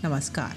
नमस्कार।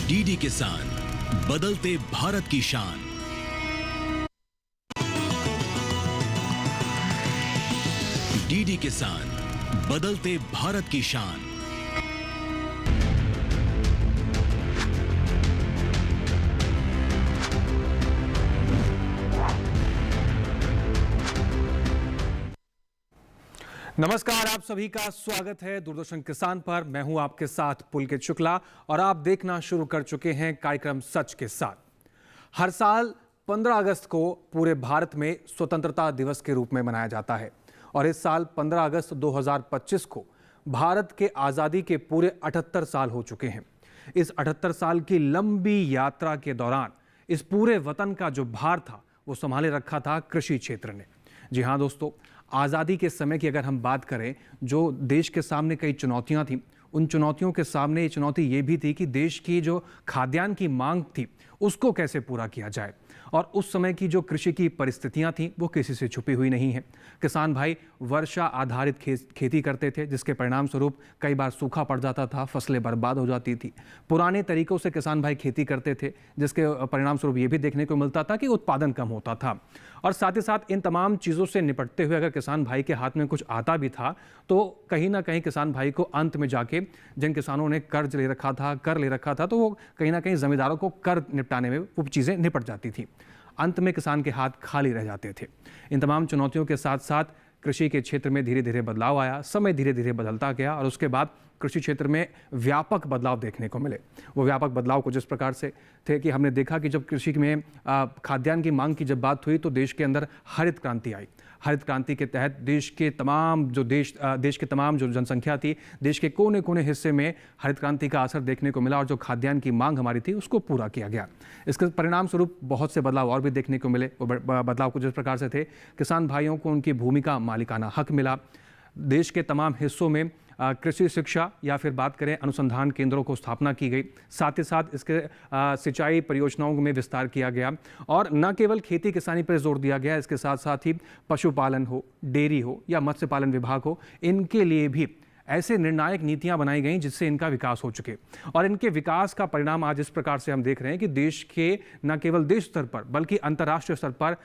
डीडी किसान, बदलते भारत की शान। डीडी किसान, बदलते भारत की शान। नमस्कार, आप सभी का स्वागत है दूरदर्शन किसान पर। मैं हूं आपके साथ पुलकित शुक्ला और आप देखना शुरू कर चुके हैं कार्यक्रम सच के साथ। हर साल 15 अगस्त को पूरे भारत में स्वतंत्रता दिवस के रूप में मनाया जाता है और इस साल 15 अगस्त 2025 को भारत के आज़ादी के पूरे 78 साल हो चुके हैं। इस 78 साल की लंबी यात्रा के दौरान इस पूरे वतन का जो भार था वो संभाले रखा था कृषि क्षेत्र ने। जी हाँ दोस्तों, आज़ादी के समय की अगर हम बात करें, जो देश के सामने कई चुनौतियां थीं, उन चुनौतियों के सामने ये चुनौती ये भी थी कि देश की जो खाद्यान्न की मांग थी उसको कैसे पूरा किया जाए। और उस समय की जो कृषि की परिस्थितियां थीं वो किसी से छुपी हुई नहीं है। किसान भाई वर्षा आधारित खेती करते थे, जिसके परिणाम स्वरूप कई बार सूखा पड़ जाता था, फसलें बर्बाद हो जाती थी। पुराने तरीकों से किसान भाई खेती करते थे, जिसके परिणाम स्वरूप ये भी देखने को मिलता था कि उत्पादन कम होता था। और साथ ही साथ इन तमाम चीज़ों से निपटते हुए अगर किसान भाई के हाथ में कुछ आता भी था तो कहीं ना कहीं किसान भाई को अंत में जाके, जिन किसानों ने कर्ज ले रखा था, कर ले रखा था, तो वो कहीं ना कहीं जमींदारों को कर निपटाने में वो चीज़ें निपट जाती थी। अंत में किसान के हाथ खाली रह जाते थे। इन तमाम चुनौतियों के साथ साथ कृषि के क्षेत्र में धीरे धीरे बदलाव आया, समय धीरे धीरे बदलता गया और उसके बाद कृषि क्षेत्र में व्यापक बदलाव देखने को मिले। वो व्यापक बदलाव कुछ इस प्रकार से थे कि हमने देखा कि जब कृषि में खाद्यान्न की मांग की जब बात हुई तो देश के अंदर हरित क्रांति आई। हरित क्रांति के तहत देश के तमाम जो जनसंख्या थी, देश के कोने कोने हिस्से में हरित क्रांति का असर देखने को मिला और जो खाद्यान्न की मांग हमारी थी उसको पूरा किया गया। इसके परिणाम स्वरूप बहुत से बदलाव और भी देखने को मिले। वो बदलाव कुछ इस प्रकार से थे, किसान भाइयों को उनकी भूमि का मालिकाना हक मिला। देश के तमाम हिस्सों में कृषि शिक्षा या फिर बात करें अनुसंधान केंद्रों को स्थापना की गई। साथ ही साथ इसके सिंचाई परियोजनाओं में विस्तार किया गया और न केवल खेती किसानी पर जोर दिया गया, इसके साथ साथ ही पशुपालन हो, डेयरी हो या मत्स्य पालन विभाग हो, इनके लिए भी ऐसे निर्णायक नीतियां बनाई गई जिससे इनका विकास हो चुके। और इनके विकास का परिणाम आज इस प्रकार से हम देख रहे हैं कि देश के न केवल देश स्तर पर बल्कि अंतर्राष्ट्रीय स्तर पर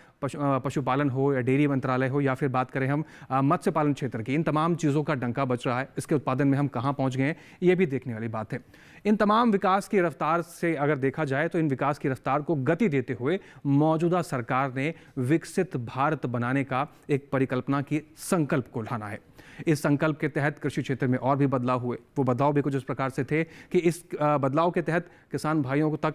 पशुपालन हो या डेयरी मंत्रालय हो या फिर बात करें हम मत्स्य पालन क्षेत्र की, इन तमाम चीज़ों का डंका बज रहा है। इसके उत्पादन में हम कहाँ पहुँच गए हैं, ये भी देखने वाली बात है। इन तमाम विकास की रफ्तार से अगर देखा जाए तो इन विकास की रफ्तार को गति देते हुए मौजूदा सरकार ने विकसित भारत बनाने का एक परिकल्पना की संकल्प को उठाना है। इस संकल्प के तहत कृषि क्षेत्र में और भी बदलाव हुए। वो बदलाव भी कुछ इस प्रकार से थे कि इस बदलाव के तहत किसान भाइयों तक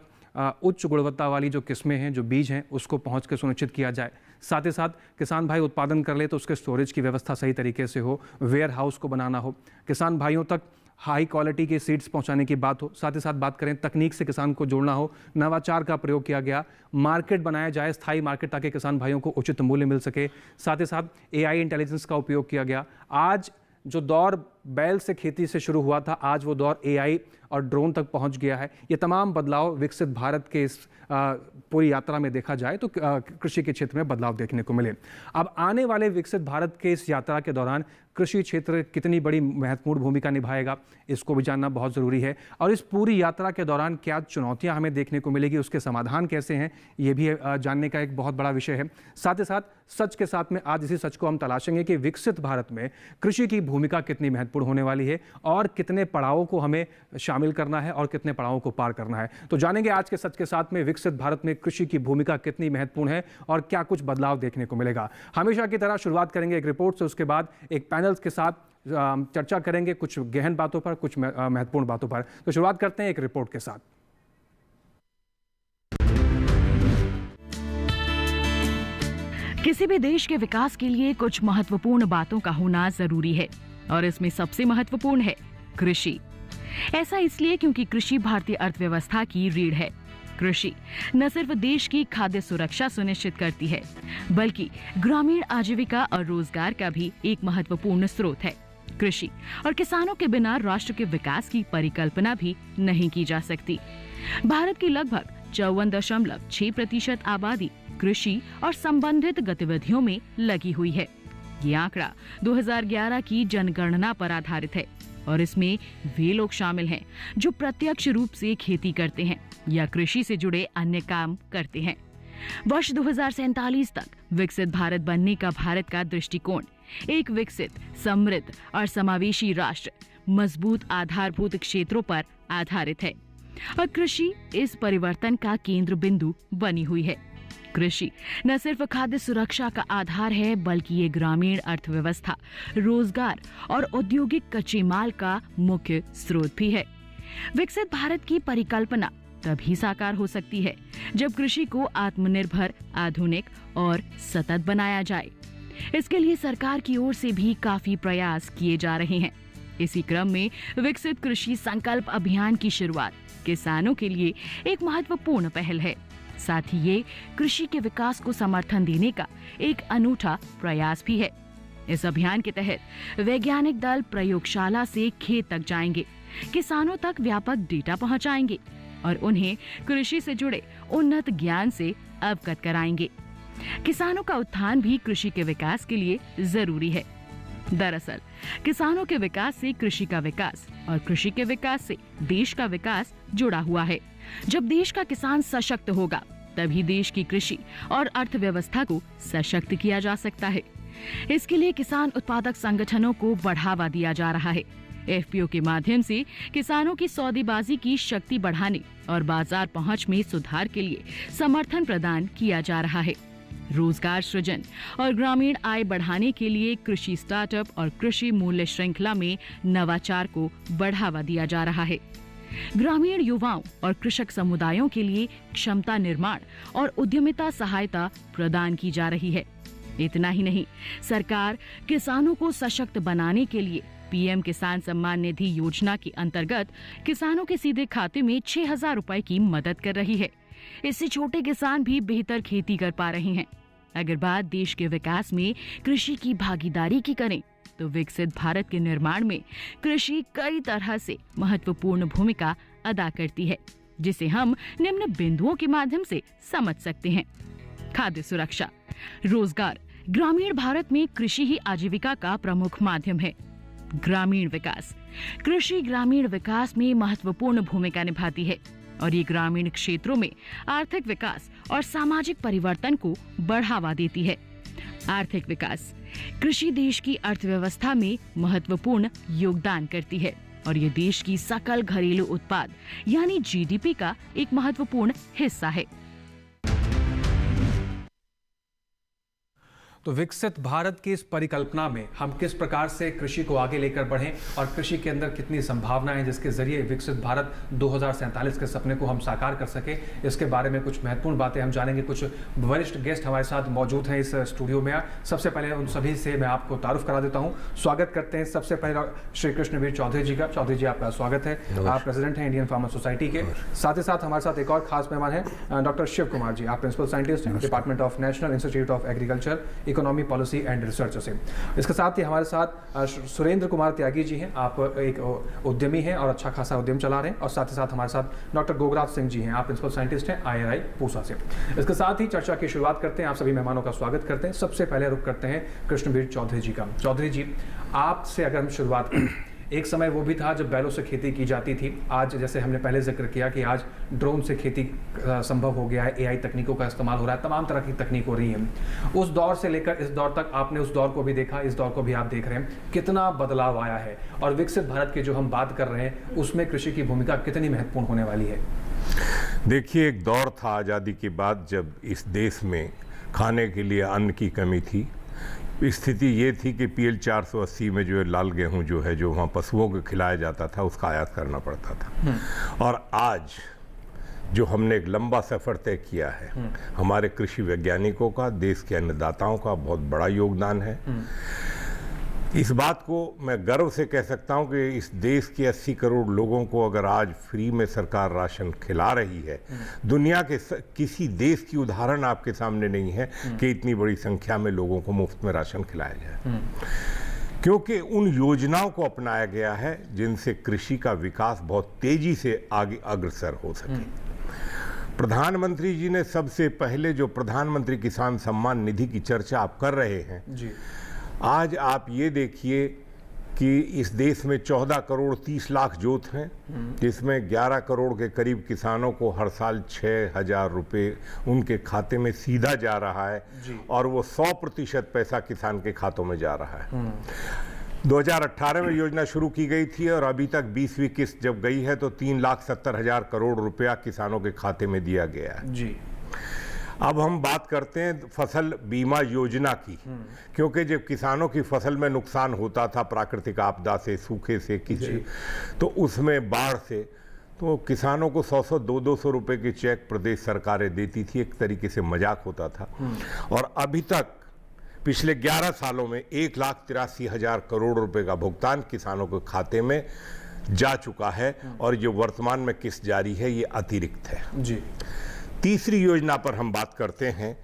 उच्च गुणवत्ता वाली जो किस्में हैं, जो बीज हैं, उसको पहुंच के सुनिश्चित किया जाए। साथ ही साथ किसान भाई उत्पादन कर ले तो उसके स्टोरेज की व्यवस्था सही तरीके से हो, वेयर हाउस को बनाना हो, किसान भाइयों तक हाई क्वालिटी के सीड्स पहुंचाने की बात हो। साथ ही साथ बात करें तकनीक से किसान को जोड़ना हो, नवाचार का प्रयोग किया गया, मार्केट बनाया जाए, स्थायी मार्केट, ताकि किसान भाइयों को उचित मूल्य मिल सके। साथ ही साथ AI इंटेलिजेंस का उपयोग किया गया। आज जो दौर बैल से खेती से शुरू हुआ था, आज वो दौर AI और ड्रोन तक पहुंच गया है। ये तमाम बदलाव विकसित भारत के इस पूरी यात्रा में देखा जाए तो कृषि के क्षेत्र में बदलाव देखने को मिले। अब आने वाले विकसित भारत के इस यात्रा के दौरान कृषि क्षेत्र कितनी बड़ी महत्वपूर्ण भूमिका निभाएगा, इसको भी जानना बहुत ज़रूरी है। और इस पूरी यात्रा के दौरान क्या चुनौतियां हमें देखने को मिलेगी, उसके समाधान कैसे हैं, ये भी जानने का एक बहुत बड़ा विषय है। साथ ही साथ सच के साथ में आज इसी सच को हम तलाशेंगे कि विकसित भारत में कृषि की भूमिका कितनी महत्वपूर्ण होने वाली है और कितने पड़ावों को हमें शामिल करना है और कितने पड़ावों को पार करना है। तो जानेंगे आज के सच के साथ में विकसित भारत में कृषि की भूमिका कितनी महत्वपूर्ण है और क्या कुछ बदलाव देखने को मिलेगा। हमेशा की तरह शुरुआत करेंगे एक रिपोर्ट से, उसके बाद एक पैनल के साथ चर्चा करेंगे कुछ गहन बातों पर, कुछ महत्वपूर्ण बातों पर। तो शुरुआत करते हैं एक रिपोर्ट के साथ। किसी भी देश के विकास के लिए कुछ महत्वपूर्ण बातों का होना जरूरी है। और इसमें सबसे महत्वपूर्ण है कृषि। ऐसा इसलिए क्योंकि कृषि भारतीय अर्थव्यवस्था की रीढ़ है। कृषि न सिर्फ देश की खाद्य सुरक्षा सुनिश्चित करती है, बल्कि ग्रामीण आजीविका और रोजगार का भी एक महत्वपूर्ण स्रोत है। कृषि और किसानों के बिना राष्ट्र के विकास की परिकल्पना भी नहीं की जा सकती। भारत की लगभग 54.6% आबादी कृषि और संबंधित गतिविधियों में लगी हुई है। ये आंकड़ा 2011 की जनगणना पर आधारित है और इसमें वे लोग शामिल हैं जो प्रत्यक्ष रूप से खेती करते हैं या कृषि से जुड़े अन्य काम करते हैं। वर्ष 2047 तक विकसित भारत बनने का भारत का दृष्टिकोण एक विकसित, समृद्ध और समावेशी राष्ट्र, मजबूत आधारभूत क्षेत्रों पर आधारित है और कृषि इस परिवर्तन का केंद्र बिंदु बनी हुई है। कृषि न सिर्फ खाद्य सुरक्षा का आधार है, बल्कि ये ग्रामीण अर्थव्यवस्था, रोजगार और औद्योगिक कच्चे माल का मुख्य स्रोत भी है। विकसित भारत की परिकल्पना तभी साकार हो सकती है जब कृषि को आत्मनिर्भर, आधुनिक और सतत बनाया जाए। इसके लिए सरकार की ओर से भी काफी प्रयास किए जा रहे हैं। इसी क्रम में विकसित कृषि संकल्प अभियान की शुरुआत किसानों के लिए एक महत्वपूर्ण पहल है। साथ ही ये कृषि के विकास को समर्थन देने का एक अनूठा प्रयास भी है। इस अभियान के तहत वैज्ञानिक दल प्रयोगशाला से खेत तक जाएंगे, किसानों तक व्यापक डेटा पहुंचाएंगे और उन्हें कृषि से जुड़े उन्नत ज्ञान से अवगत कराएंगे। किसानों का उत्थान भी कृषि के विकास के लिए जरूरी है। दरअसल किसानों के विकास से कृषि का विकास और कृषि के विकास से देश का विकास जुड़ा हुआ है। जब देश का किसान सशक्त होगा, तभी देश की कृषि और अर्थव्यवस्था को सशक्त किया जा सकता है। इसके लिए किसान उत्पादक संगठनों को बढ़ावा दिया जा रहा है। एफपीओ के माध्यम से किसानों की सौदेबाजी की शक्ति बढ़ाने और बाजार पहुंच में सुधार के लिए समर्थन प्रदान किया जा रहा है। रोजगार सृजन और ग्रामीण आय बढ़ाने के लिए कृषि स्टार्टअप और कृषि मूल्य श्रृंखला में नवाचार को बढ़ावा दिया जा रहा है। ग्रामीण युवाओं और कृषक समुदायों के लिए क्षमता निर्माण और उद्यमिता सहायता प्रदान की जा रही है। इतना ही नहीं, सरकार किसानों को सशक्त बनाने के लिए पीएम किसान सम्मान निधि योजना के अंतर्गत किसानों के सीधे खाते में 6,000 रुपए की मदद कर रही है। इससे छोटे किसान भी बेहतर खेती कर पा रहे हैं। अगर बात देश के विकास में कृषि की भागीदारी की करें, तो विकसित भारत के निर्माण में कृषि कई तरह से महत्वपूर्ण भूमिका अदा करती है, जिसे हम निम्न बिंदुओं के माध्यम से समझ सकते हैं। खाद्य सुरक्षा, रोजगार। ग्रामीण भारत में कृषि ही आजीविका का प्रमुख माध्यम है। ग्रामीण विकास, कृषि ग्रामीण विकास में महत्वपूर्ण भूमिका निभाती है और ये ग्रामीण क्षेत्रों में आर्थिक विकास और सामाजिक परिवर्तन को बढ़ावा देती है। आर्थिक विकास, कृषि देश की अर्थव्यवस्था में महत्वपूर्ण योगदान करती है और ये देश की सकल घरेलू उत्पाद यानी जीडीपी का एक महत्वपूर्ण हिस्सा है। तो विकसित भारत की इस परिकल्पना में हम किस प्रकार से कृषि को आगे लेकर बढ़ें और कृषि के अंदर कितनी संभावनाएं हैं जिसके जरिए विकसित भारत 2047 के सपने को हम साकार कर सके, इसके बारे में कुछ महत्वपूर्ण बातें हम जानेंगे। कुछ वरिष्ठ गेस्ट हमारे साथ मौजूद हैं इस स्टूडियो में। सबसे पहले उन सभी से मैं आपको तारुफ करा देता हूँ। स्वागत करते हैं सबसे पहले श्री कृष्णवीर चौधरी जी का। चौधरी जी, आपका स्वागत है। आप प्रेसिडेंट हैं इंडियन फार्मर सोसाइटी के। साथ ही साथ हमारे साथ एक और खास मेहमान है डॉक्टर शिव कुमार जी। आप प्रिंसिपल साइंटिस्ट हैं department of national institute of agriculture, economy, policy and research से। इसके साथ ही हमारे साथ सुरेंद्र कुमार त्यागी जी हैं। आप एक उद्यमी हैं और अच्छा खासा उद्यम चला रहे हैं। और साथ ही साथ हमारे साथ डॉक्टर गोगराज सिंह जी हैं। आप प्रिंसिपल साइंटिस्ट हैं IRI पूसा से। इसके साथ ही चर्चा की शुरुआत करते हैं। आप सभी मेहमानों का स्वागत करते हैं। सबसे पहले रुख करते हैं कृष्णवीर चौधरी जी का। चौधरी जी, आपसे अगर हम शुरुआत करें, एक समय वो भी था जब बैलों से खेती की जाती थी। आज जैसे हमने पहले जिक्र किया कि आज ड्रोन से खेती संभव हो गया है, AI तकनीकों का इस्तेमाल हो रहा है, तमाम तरह की तकनीक हो रही है। उस दौर से लेकर इस दौर तक आपने उस दौर को भी देखा, इस दौर को भी आप देख रहे हैं, कितना बदलाव आया है और विकसित भारत की जो हम बात कर रहे हैं उसमें कृषि की भूमिका कितनी महत्वपूर्ण होने वाली है? देखिए, एक दौर था आज़ादी के बाद जब इस देश में खाने के लिए अन्न की कमी थी। स्थिति ये थी कि PL 480 में जो लाल गेहूं जो है, जो वहाँ पशुओं को खिलाया जाता था, उसका आयात करना पड़ता था। और आज जो हमने एक लंबा सफ़र तय किया है, हमारे कृषि वैज्ञानिकों का, देश के अन्नदाताओं का बहुत बड़ा योगदान है। इस बात को मैं गर्व से कह सकता हूं कि इस देश के 80 करोड़ लोगों को अगर आज फ्री में सरकार राशन खिला रही है, दुनिया के किसी देश की उदाहरण आपके सामने नहीं है कि इतनी बड़ी संख्या में लोगों को मुफ्त में राशन खिलाया जाए, क्योंकि उन योजनाओं को अपनाया गया है जिनसे कृषि का विकास बहुत तेजी से आगे अग्रसर हो सके। प्रधानमंत्री जी ने सबसे पहले जो प्रधानमंत्री किसान सम्मान निधि की चर्चा आप कर रहे हैं जी, आज आप ये देखिए कि इस देश में 14 करोड़ 30 लाख जोत हैं, जिसमें 11 करोड़ के करीब किसानों को हर साल 6,000 रुपये उनके खाते में सीधा जा रहा है और वो 100% पैसा किसान के खातों में जा रहा है। 2018 में योजना शुरू की गई थी और अभी तक 20वीं किस्त जब गई है तो 3,70,000 करोड़ रुपया किसानों के खाते में दिया गया है जी। अब हम बात करते हैं फसल बीमा योजना की, क्योंकि जब किसानों की फसल में नुकसान होता था प्राकृतिक आपदा से, सूखे से, किसी तो उसमें बाढ़ से, तो किसानों को 100-100 200-200 रुपए के चेक प्रदेश सरकारें देती थी, एक तरीके से मजाक होता था। और अभी तक पिछले 11 सालों में 1,83,000 करोड़ रुपए का भुगतान किसानों के खाते में जा चुका है और जो वर्तमान में किस्त जारी है ये अतिरिक्त है जी। तीसरी योजना पर हम बात करते हैं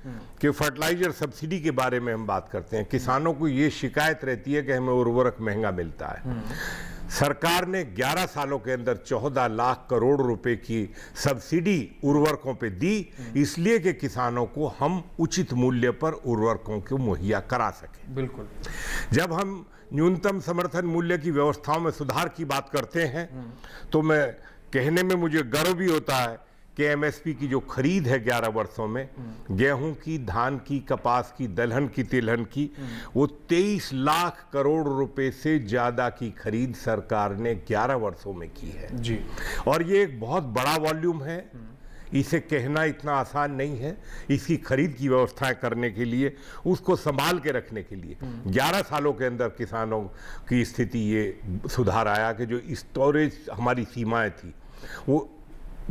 कि फर्टिलाइजर सब्सिडी के बारे में हम बात करते हैं। किसानों को ये शिकायत रहती है कि हमें उर्वरक महंगा मिलता है। सरकार ने 11 सालों के अंदर 14 लाख करोड़ रुपए की सब्सिडी उर्वरकों पे दी, इसलिए कि किसानों को हम उचित मूल्य पर उर्वरकों को मुहैया करा सकें। बिल्कुल। जब हम न्यूनतम समर्थन मूल्य की व्यवस्थाओं में सुधार की बात करते हैं तो मैं कहने में मुझे गर्व भी होता है कि एमएसपी की जो खरीद है 11 वर्षों में, गेहूं की, धान की, कपास की, दलहन की, तिलहन की, वो 23 लाख करोड़ रुपए से ज्यादा की खरीद सरकार ने 11 वर्षों में की है जी। और ये एक बहुत बड़ा वॉल्यूम है, इसे कहना इतना आसान नहीं है। इसकी खरीद की व्यवस्थाएं करने के लिए, उसको संभाल के रखने के लिए 11 सालों के अंदर किसानों की स्थिति ये सुधार आया कि जो स्टोरेज हमारी सीमाएं थी वो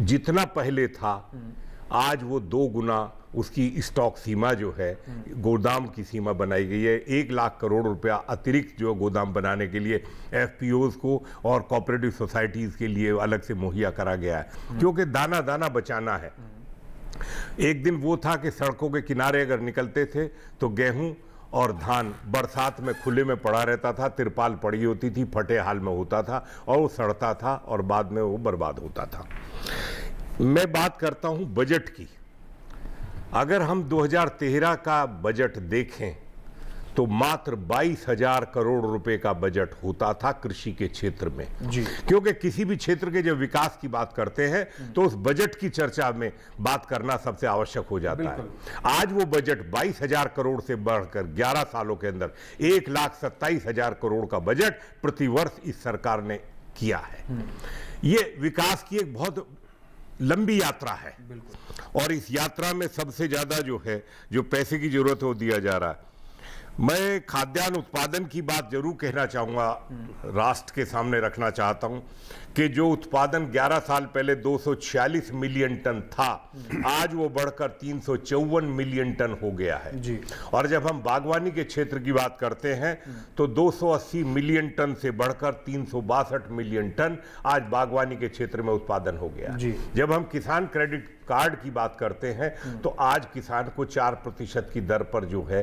जितना पहले था आज वो 2 गुना उसकी स्टॉक सीमा जो है, गोदाम की सीमा बनाई गई है। 1 लाख करोड़ रुपया अतिरिक्त जो गोदाम बनाने के लिए एफपीओज को और कोऑपरेटिव सोसाइटीज के लिए अलग से मुहैया करा गया है, क्योंकि दाना दाना बचाना है। एक दिन वो था कि सड़कों के किनारे अगर निकलते थे तो गेहूं और धान बरसात में खुले में पड़ा रहता था, तिरपाल पड़ी होती थी, फटे हाल में होता था और वो सड़ता था और बाद में वो बर्बाद होता था। मैं बात करता हूं बजट की। अगर हम 2013 का बजट देखें तो मात्र 22,000 करोड़ रुपए का बजट होता था कृषि के क्षेत्र में जी। क्योंकि किसी भी क्षेत्र के जब विकास की बात करते हैं तो उस बजट की चर्चा में बात करना सबसे आवश्यक हो जाता है। आज वो बजट 22,000 करोड़ से बढ़कर 11 सालों के अंदर 1,27,000 करोड़ का बजट प्रतिवर्ष इस सरकार ने किया है। ये विकास की एक बहुत लंबी यात्रा है और इस यात्रा में सबसे ज्यादा जो है, जो पैसे की जरूरत है वो दिया जा रहा है। मैं खाद्यान्न उत्पादन की बात जरूर कहना चाहूँगा, राष्ट्र के सामने रखना चाहता हूँ कि जो उत्पादन 11 साल पहले 246 मिलियन टन था, आज वो बढ़कर 354 मिलियन टन हो गया है जी। और जब हम बागवानी के क्षेत्र की बात करते हैं तो 280 मिलियन टन से बढ़कर 362 मिलियन टन आज बागवानी के क्षेत्र में उत्पादन हो गया जी। जब हम किसान क्रेडिट कार्ड की बात करते हैं तो आज किसान को 4% की दर पर जो है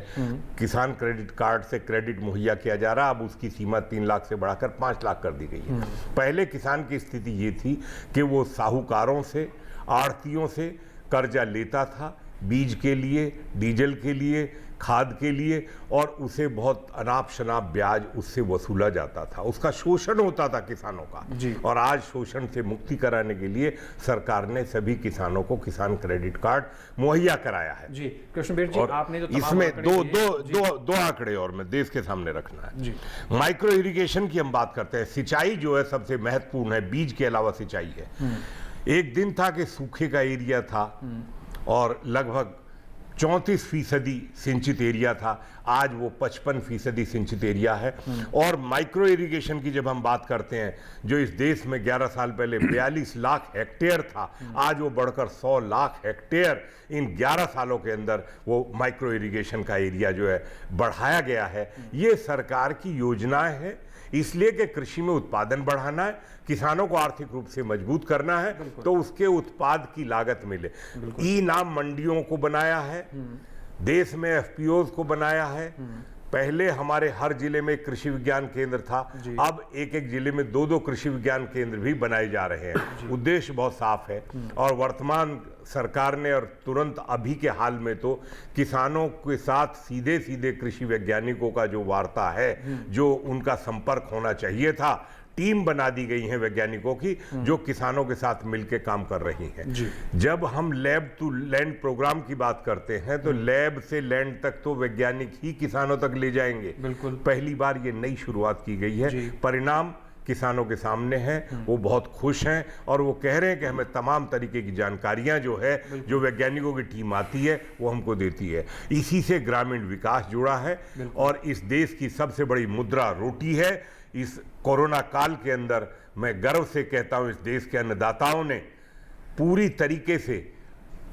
किसान क्रेडिट कार्ड से क्रेडिट मुहैया किया जा रहा है। अब उसकी सीमा 3 लाख से बढ़ाकर 5 लाख कर दी गई है। पहले किसान की स्थिति ये थी कि वो साहूकारों से, आढ़तियों से कर्जा लेता था बीज के लिए, डीजल के लिए, खाद के लिए और उसे बहुत अनाप शनाप ब्याज उससे वसूला जाता था, उसका शोषण होता था किसानों का जी। और आज शोषण से मुक्ति कराने के लिए सरकार ने सभी किसानों को किसान क्रेडिट कार्ड मुहैया कराया है जी। कृष्णबीर जी, और आपने जो इसमें दो आंकड़े और मैं देश के सामने रखना है जी। माइक्रो इरिगेशन की हम बात करते हैं। सिंचाई जो है सबसे महत्वपूर्ण है, बीज के अलावा सिंचाई है। एक दिन था कि सूखे का एरिया था और लगभग 34% सिंचित एरिया था, आज वो 55% सिंचित एरिया है। और माइक्रो इरिगेशन की जब हम बात करते हैं, जो इस देश में 11 साल पहले 42 लाख हेक्टेयर था, आज वो बढ़कर 100 लाख हेक्टेयर इन 11 सालों के अंदर वो माइक्रो इरिगेशन का एरिया जो है बढ़ाया गया है। ये सरकार की योजनाएं हैं, इसलिए कि कृषि में उत्पादन बढ़ाना है, किसानों को आर्थिक रूप से मजबूत करना है, तो उसके उत्पाद की लागत मिले। ई नाम मंडियों को बनाया है, देश में एफपीओज को बनाया है। पहले हमारे हर जिले में कृषि विज्ञान केंद्र था, अब एक एक जिले में 2-2 कृषि विज्ञान केंद्र भी बनाए जा रहे हैं। उद्देश्य बहुत साफ है और वर्तमान सरकार ने और तुरंत अभी के हाल में तो किसानों के साथ सीधे सीधे कृषि वैज्ञानिकों का जो वार्ता है, जो उनका संपर्क होना चाहिए था, टीम बना दी गई है वैज्ञानिकों की जो किसानों के साथ मिलकर काम कर रही हैं। जब हम लैब टू लैंड प्रोग्राम की बात करते हैं तो लैब से लैंड तक तो वैज्ञानिक ही किसानों तक ले जाएंगे। बिल्कुल, पहली बार ये नई शुरुआत की गई है। परिणाम किसानों के सामने हैं, वो बहुत खुश हैं और वो कह रहे हैं कि हमें तमाम तरीके की जानकारियां जो है, जो वैज्ञानिकों की टीम आती है, वो हमको देती है। इसी से ग्रामीण विकास जुड़ा है और इस देश की सबसे बड़ी मुद्रा रोटी है। इस कोरोना काल के अंदर मैं गर्व से कहता हूं, इस देश के अन्नदाताओं ने पूरी तरीके से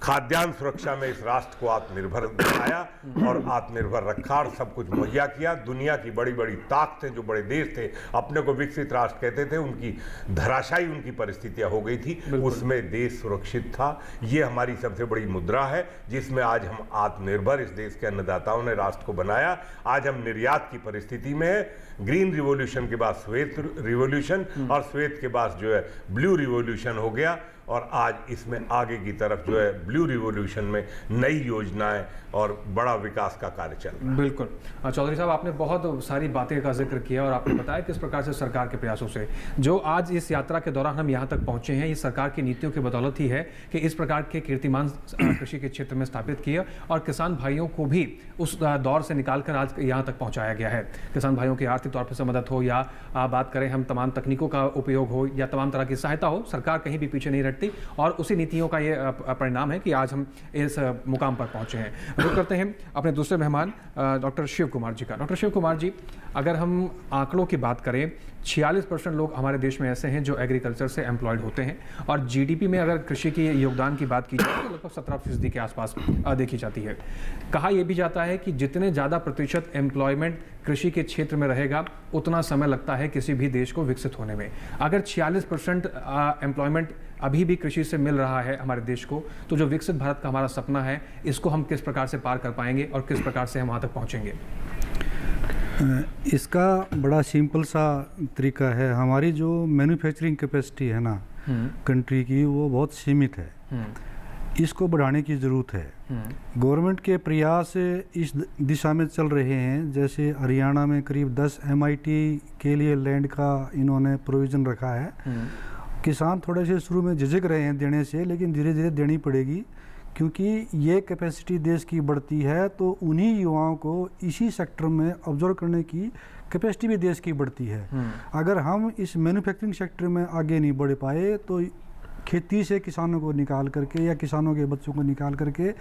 खाद्यान्न सुरक्षा में इस राष्ट्र को आत्मनिर्भर बनाया और आत्मनिर्भर रखा और सब कुछ मुहैया किया। दुनिया की बड़ी बड़ी ताकतें, जो बड़े देश थे, अपने को विकसित राष्ट्र कहते थे, उनकी धराशायी उनकी परिस्थितियां हो गई थी, उसमें देश सुरक्षित था। ये हमारी सबसे बड़ी मुद्रा है जिसमें आज हम आत्मनिर्भर इस देश के अन्नदाताओं ने राष्ट्र को बनाया। आज हम निर्यात की परिस्थिति में है। ग्रीन रिवॉल्यूशन के बाद श्वेत रिवॉल्यूशन और श्वेत के बाद जो है ब्लू रिवॉल्यूशन हो गया और आज इसमें आगे की तरफ जो है ब्लू रिवॉल्यूशन में नई योजनाएं और बड़ा विकास का कार्य चल रहा है। बिल्कुल चौधरी साहब, आपने बहुत सारी बातें का जिक्र किया और आपने बताया किस प्रकार से सरकार के प्रयासों से जो आज इस यात्रा के दौरान हम यहाँ तक पहुँचे हैं, ये सरकार की नीतियों की बदौलत ही है कि इस प्रकार के कीर्तिमान कृषि के क्षेत्र में स्थापित किए और किसान भाइयों को भी उस दौर से निकालकर आज यहाँ तक पहुँचाया गया है। किसान भाइयों की आर्थिक तौर पर से मदद हो या बात करें हम तमाम तकनीकों का उपयोग हो या तमाम तरह की सहायता हो, सरकार कहीं भी पीछे नहीं हटती और उसी नीतियों का ये परिणाम है कि आज हम इस मुकाम पर पहुंचे हैं। रुक करते हैं अपने दूसरे मेहमान डॉक्टर शिव कुमार जी का। डॉक्टर शिव कुमार जी, अगर हम आंकड़ों की बात करें, 46% लोग हमारे देश में ऐसे हैं जो एग्रीकल्चर से एम्प्लॉयड होते हैं और जीडीपी में अगर कृषि के योगदान की बात की जाए तो लगभग 17% के आसपास देखी जाती है। कहा यह भी जाता है कि जितने ज़्यादा प्रतिशत एम्प्लॉयमेंट कृषि के क्षेत्र में रहेगा उतना समय लगता है किसी भी देश को विकसित होने में। अगर 46% एम्प्लॉयमेंट अभी भी कृषि से मिल रहा है हमारे देश को, तो जो विकसित भारत का हमारा सपना है, इसको हम किस प्रकार से पार कर पाएंगे और किस प्रकार से हम वहाँ तक पहुँचेंगे? इसका बड़ा सिंपल सा तरीका है। हमारी जो मैन्युफैक्चरिंग कैपेसिटी है ना कंट्री की, वो बहुत सीमित है। इसको बढ़ाने की ज़रूरत है। गवर्नमेंट के प्रयास इस दिशा में चल रहे हैं। जैसे हरियाणा में करीब 10 MIT के लिए लैंड का इन्होंने प्रोविज़न रखा है। किसान थोड़े से शुरू में झिझक रहे हैं देने से, लेकिन धीरे धीरे देनी पड़ेगी क्योंकि ये कैपेसिटी देश की बढ़ती है तो उन्हीं युवाओं को इसी सेक्टर में ऑब्जर्व करने की कैपेसिटी भी देश की बढ़ती है। अगर हम इस मैन्युफैक्चरिंग सेक्टर में आगे नहीं बढ़ पाए तो खेती से किसानों को निकाल करके या किसानों के बच्चों को निकाल करके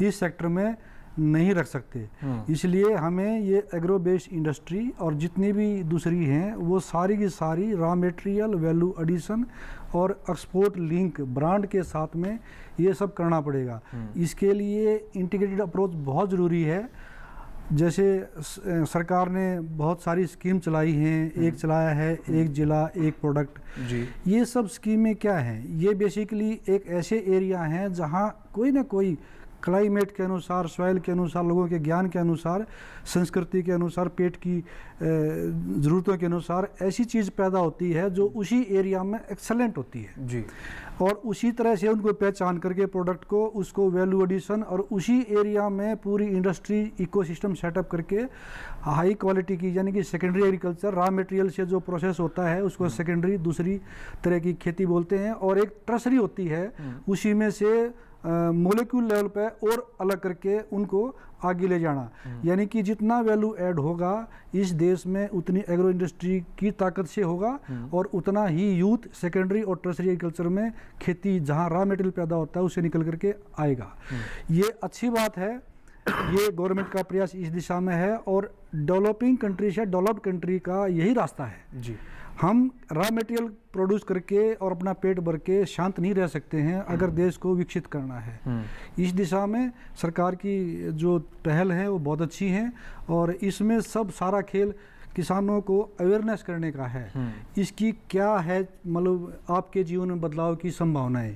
इस सेक्टर में नहीं रख सकते। इसलिए हमें ये एग्रो बेस्ड इंडस्ट्री और जितनी भी दूसरी हैं वो सारी की सारी रॉ मटेरियल, वैल्यू एडिशन और एक्सपोर्ट लिंक ब्रांड के साथ में ये सब करना पड़ेगा। इसके लिए इंटीग्रेटेड अप्रोच बहुत ज़रूरी है। जैसे सरकार ने बहुत सारी स्कीम चलाई हैं, एक चलाया है एक जिला एक प्रोडक्ट जी। ये सब स्कीमें क्या हैं? ये बेसिकली एक ऐसे एरिया हैं जहाँ कोई ना कोई क्लाइमेट के अनुसार, सॉइल के अनुसार, लोगों के ज्ञान के अनुसार, संस्कृति के अनुसार, पेट की ज़रूरतों के अनुसार ऐसी चीज़ पैदा होती है जो उसी एरिया में एक्सेलेंट होती है जी। और उसी तरह से उनको पहचान करके प्रोडक्ट को, उसको वैल्यू एडिशन और उसी एरिया में पूरी इंडस्ट्री इकोसिस्टम सेटअप करके हाई क्वालिटी की, यानी कि सेकेंडरी एग्रीकल्चर, रॉ मटेरियल से जो प्रोसेस होता है उसको सेकेंडरी दूसरी तरह की खेती बोलते हैं, और एक टर्सरी होती है उसी में से मोलिक्यूल लेवल पे और अलग करके उनको आगे ले जाना। यानी कि जितना वैल्यू ऐड होगा इस देश में उतनी एग्रो इंडस्ट्री की ताकत से होगा और उतना ही यूथ सेकेंडरी और टर्सरी एग्रीकल्चर में खेती जहाँ रॉ मटेरियल पैदा होता है उससे निकल करके आएगा। ये अच्छी बात है, ये गवर्नमेंट का प्रयास इस दिशा में है और डेवलपिंग कंट्री से डेवलप्ड कंट्री का यही रास्ता है जी। हम रॉ मटेरियल प्रोड्यूस करके और अपना पेट भर के शांत नहीं रह सकते हैं अगर देश को विकसित करना है। इस दिशा में सरकार की जो पहल है वो बहुत अच्छी है और इसमें सब सारा खेल किसानों को अवेयरनेस करने का है, इसकी क्या है मतलब आपके जीवन में बदलाव की संभावनाएं।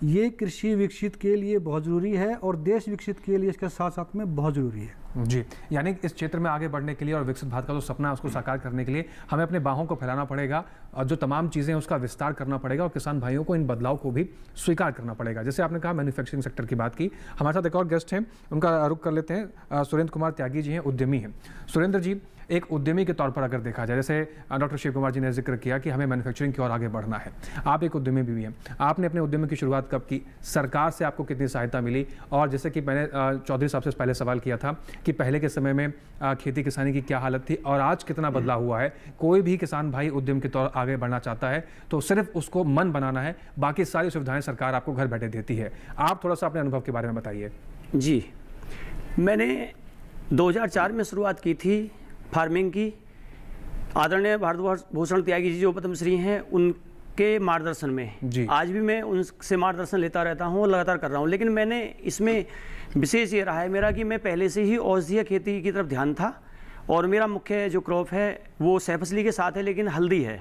ये कृषि विकसित के लिए बहुत ज़रूरी है और देश विकसित के लिए इसके साथ साथ में बहुत ज़रूरी है जी। यानी इस क्षेत्र में आगे बढ़ने के लिए और विकसित भारत का जो सपना है उसको साकार करने के लिए हमें अपने बाहों को फैलाना पड़ेगा और जो तमाम चीज़ें हैं उसका विस्तार करना पड़ेगा और किसान भाइयों को इन बदलाव को भी स्वीकार करना पड़ेगा। जैसे आपने कहा मैन्युफैक्चरिंग सेक्टर की बात की, हमारे साथ एक और गेस्ट हैं, उनका रुख कर लेते हैं। सुरेंद्र कुमार त्यागी जी हैं, उद्यमी हैं। सुरेंद्र जी, एक उद्यमी के तौर पर अगर देखा जाए, जैसे डॉक्टर शिव कुमार जी ने जिक्र किया कि हमें मैन्युफैक्चरिंग की ओर आगे बढ़ना है, आप एक उद्यमी भी हैं, आपने अपने उद्यमी की शुरुआत कब की, सरकार से आपको कितनी सहायता मिली, और जैसे कि मैंने चौधरी साहब से पहले सवाल किया था कि पहले के समय में खेती किसानी की क्या हालत थी और आज कितना बदलाव हुआ है। कोई भी किसान भाई उद्यम के तौर आगे बढ़ना चाहता है तो सिर्फ उसको मन बनाना है, बाकी सारी सुविधाएं सरकार आपको घर बैठे देती है। आप थोड़ा सा अपने अनुभव के बारे में बताइए। जी, मैंने 2004 में शुरुआत की थी फार्मिंग की। आदरणीय भारत भूषण त्यागी जी जो पद्मश्री हैं उनके मार्गदर्शन में जी। आज भी मैं उनसे मार्गदर्शन लेता रहता हूँ, लगातार कर रहा हूँ। लेकिन मैंने इसमें विशेष ये रहा है मेरा कि मैं पहले से ही औषधीय खेती की तरफ ध्यान था और मेरा मुख्य जो क्रॉप है वो सहफसली के साथ है लेकिन हल्दी है।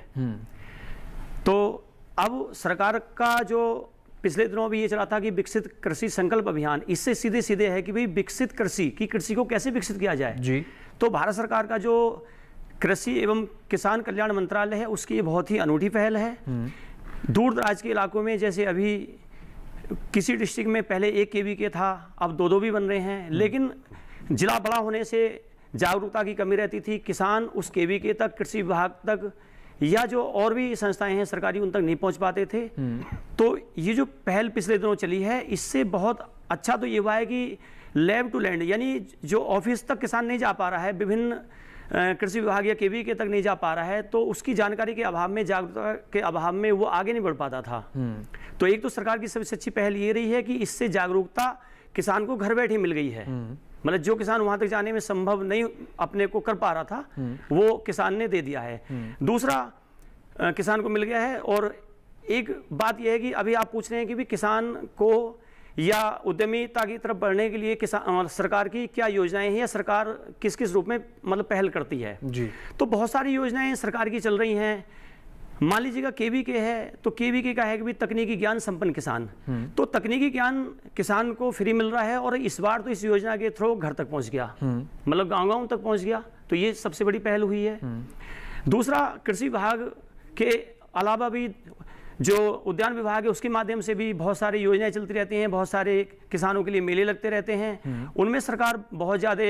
तो अब सरकार का जो पिछले दिनों भी ये चला था कि विकसित कृषि संकल्प अभियान, इससे सीधे सीधे है कि भाई विकसित कृषि को कैसे विकसित किया जाए जी। तो भारत सरकार का जो कृषि एवं किसान कल्याण मंत्रालय है उसकी ये बहुत ही अनूठी पहल है। दूर दराज के इलाकों में जैसे अभी किसी डिस्ट्रिक्ट में पहले 1 KVK था, अब 2-2 भी बन रहे हैं, लेकिन जिला बड़ा होने से जागरूकता की कमी रहती थी। किसान उस KVK तक, कृषि विभाग तक या जो और भी संस्थाएं हैं सरकारी उन तक नहीं पहुंच पाते थे। तो ये जो पहल पिछले दिनों चली है इससे बहुत अच्छा तो ये हुआ है कि लैब टू लैंड, यानी जो ऑफिस तक किसान नहीं जा पा रहा है, विभिन्न कृषि विभाग या KVK तक नहीं जा पा रहा है, तो उसकी जानकारी के अभाव में, जागरूकता के अभाव में वो आगे नहीं बढ़ पाता था। तो एक तो सरकार की सबसे अच्छी पहल ये रही है कि इससे जागरूकता किसान को घर बैठे मिल गई है। मतलब जो किसान वहां तक जाने में संभव नहीं अपने को कर पा रहा था वो किसान ने दे दिया है। दूसरा किसान को मिल गया है। और एक बात यह है कि अभी आप पूछ रहे हैं कि भी किसान को या उद्यमिता की तरफ बढ़ने के लिए किसान सरकार की क्या योजनाएं हैं या सरकार किस किस रूप में मतलब पहल करती है जी। तो बहुत सारी योजनाएं सरकार की चल रही हैं। मान लीजिएगा KVK है तो KVK का है कि भी तकनीकी ज्ञान संपन्न किसान, तो तकनीकी ज्ञान किसान को फ्री मिल रहा है और इस बार तो इस योजना के थ्रू घर तक पहुंच गया, मतलब गांव-गांव तक पहुंच गया। तो ये सबसे बड़ी पहल हुई है। दूसरा, कृषि विभाग के अलावा भी जो उद्यान विभाग है उसके माध्यम से भी बहुत सारी योजनाएं चलती रहती हैं, बहुत सारे किसानों के लिए मेले लगते रहते हैं। उनमें सरकार बहुत ज़्यादा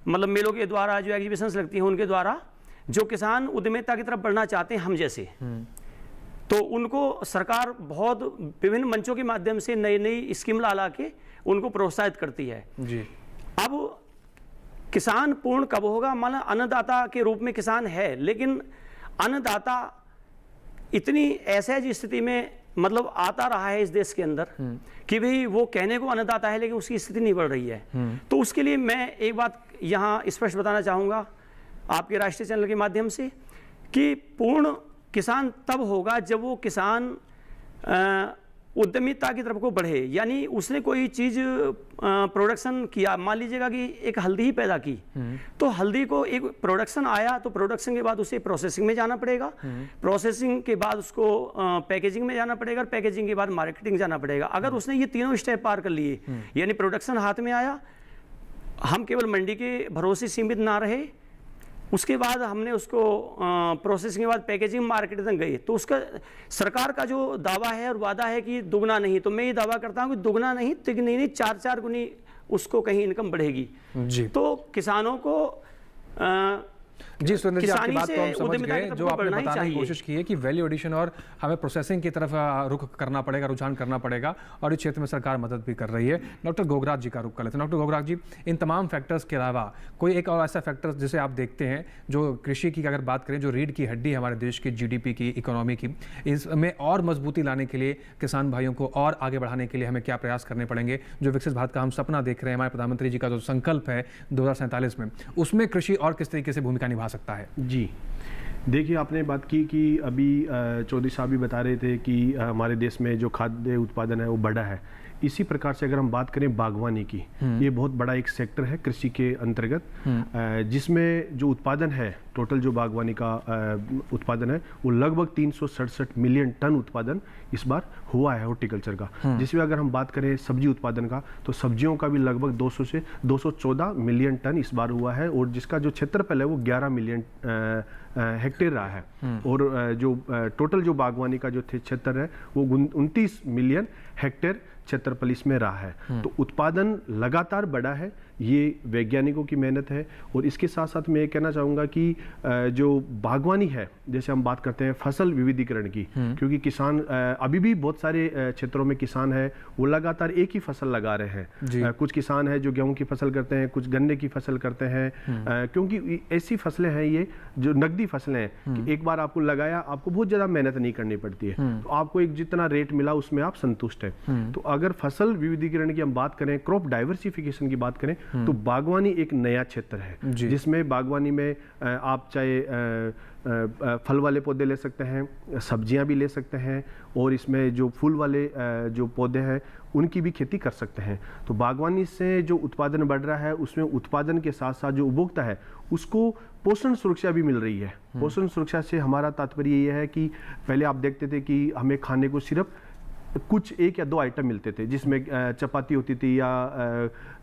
मतलब मेलों के द्वारा जो एग्जीबिशंस लगती हैं उनके द्वारा जो किसान उद्यमिता की तरफ बढ़ना चाहते हैं हम जैसे, तो उनको सरकार बहुत विभिन्न मंचों के माध्यम से नई नई स्कीम ला के उनको प्रोत्साहित करती है जी। अब किसान पूर्ण कब होगा? माना अन्नदाता के रूप में किसान है, लेकिन अन्नदाता इतनी असहज स्थिति में मतलब आता रहा है इस देश के अंदर कि भाई वो कहने को अन्नदाता है लेकिन उसकी स्थिति नहीं बढ़ रही है। तो उसके लिए मैं एक बात यहाँ स्पष्ट बताना चाहूँगा आपके राष्ट्रीय चैनल के माध्यम से कि पूर्ण किसान तब होगा जब वो किसान उद्यमिता की तरफ को बढ़े, यानी उसने कोई चीज़ प्रोडक्शन किया। मान लीजिएगा कि एक हल्दी ही पैदा की, तो हल्दी को एक प्रोडक्शन आया तो प्रोडक्शन के बाद उसे प्रोसेसिंग में जाना पड़ेगा, प्रोसेसिंग के बाद उसको पैकेजिंग में जाना पड़ेगा, पैकेजिंग के बाद मार्केटिंग जाना पड़ेगा। अगर उसने ये तीनों स्टेप पार कर लिए, यानी प्रोडक्शन हाथ में आया, हम केवल मंडी के भरोसे सीमित ना रहे, उसके बाद हमने उसको प्रोसेसिंग के बाद पैकेजिंग मार्केटिंग तक गई, तो उसका सरकार का जो दावा है और वादा है कि दुगना नहीं, तो मैं ये दावा करता हूँ कि दुगना नहीं, तिगनी नहीं, 4-4 गुनी उसको कहीं इनकम बढ़ेगी जी। तो किसानों को जी सुरेंद्र जी, आपकी किसानी बात से तो हम समझ उद्यमिता की गए। तरफ जो को आपने बढ़ना ही बताने की चाहिए। कोशिश की है कि वैल्यू एडिशन और हमें प्रोसेसिंग की तरफ रुख करना पड़ेगा, रुझान करना पड़ेगा, और इस क्षेत्र में सरकार मदद भी कर रही है। डॉक्टर गोगराज जी का रुख कर लेते हैं। डॉक्टर गोगराज जी, इन तमाम फैक्टर्स के अलावा कोई एक और ऐसा फैक्टर जिसे आप देखते हैं जो कृषि की अगर बात करें, जो रीढ़ की हड्डी है हमारे देश की जीडीपी की, इकोनॉमी की, इसमें और मजबूती लाने के लिए, किसान भाइयों को और आगे बढ़ाने के लिए हमें क्या प्रयास करने पड़ेंगे? जो विकसित भारत का हम सपना देख रहे हैं, हमारे प्रधानमंत्री जी का जो संकल्प है 2047 में, उसमें कृषि और किस तरीके से भूमिका निभा सकता है? जी, देखिए, आपने बात की कि अभी चौधरी साहब भी बता रहे थे कि हमारे देश में जो खाद्य उत्पादन है वो बढ़ा है। इसी प्रकार से अगर हम बात करें बागवानी की, ये बहुत बड़ा एक सेक्टर है कृषि के अंतर्गत, जिसमें जो उत्पादन है, टोटल जो बागवानी का उत्पादन है वो लगभग 367 मिलियन टन उत्पादन इस बार हुआ है हॉर्टिकल्चर का। जिसमें अगर हम बात करें सब्जी उत्पादन का, तो सब्जियों का भी लगभग 200 से 214 मिलियन टन इस बार हुआ है, और जिसका जो क्षेत्रफल है वो 11 मिलियन हेक्टेयर रहा है। और जो टोटल जो बागवानी का जो क्षेत्र है वो 29 मिलियन हेक्टेयर क्षेत्रफल इसमें रहा है। तो उत्पादन लगातार बढ़ा है, ये वैज्ञानिकों की मेहनत है। और इसके साथ साथ मैं ये कहना चाहूँगा कि जो बागवानी है, जैसे हम बात करते हैं फसल विविधीकरण की, क्योंकि किसान अभी भी बहुत सारे क्षेत्रों में किसान है वो लगातार एक ही फसल लगा रहे हैं। कुछ किसान है जो गेहूं की फसल करते हैं, कुछ गन्ने की फसल करते हैं, क्योंकि ऐसी फसलें हैं ये जो नकदी फसलें हैं कि एक बार आपको लगाया, आपको बहुत ज़्यादा मेहनत नहीं करनी पड़ती है, तो आपको एक जितना रेट मिला उसमें आप संतुष्ट हैं। तो अगर फसल विविधीकरण की हम बात करें, क्रॉप डाइवर्सिफिकेशन की बात करें, तो बागवानी एक नया क्षेत्र है, जिसमें बागवानी में आप चाहे फल वाले पौधे ले सकते हैं, सब्जियां भी ले सकते हैं, और इसमें जो फूल वाले जो पौधे हैं उनकी भी खेती कर सकते हैं। तो बागवानी से जो उत्पादन बढ़ रहा है, उसमें उत्पादन के साथ साथ जो उपभोक्ता है उसको पोषण सुरक्षा भी मिल रही है। पोषण सुरक्षा से हमारा तात्पर्य ये है कि पहले आप देखते थे कि हमें खाने को सिर्फ कुछ 1 या 2 आइटम मिलते थे, जिसमें चपाती होती थी या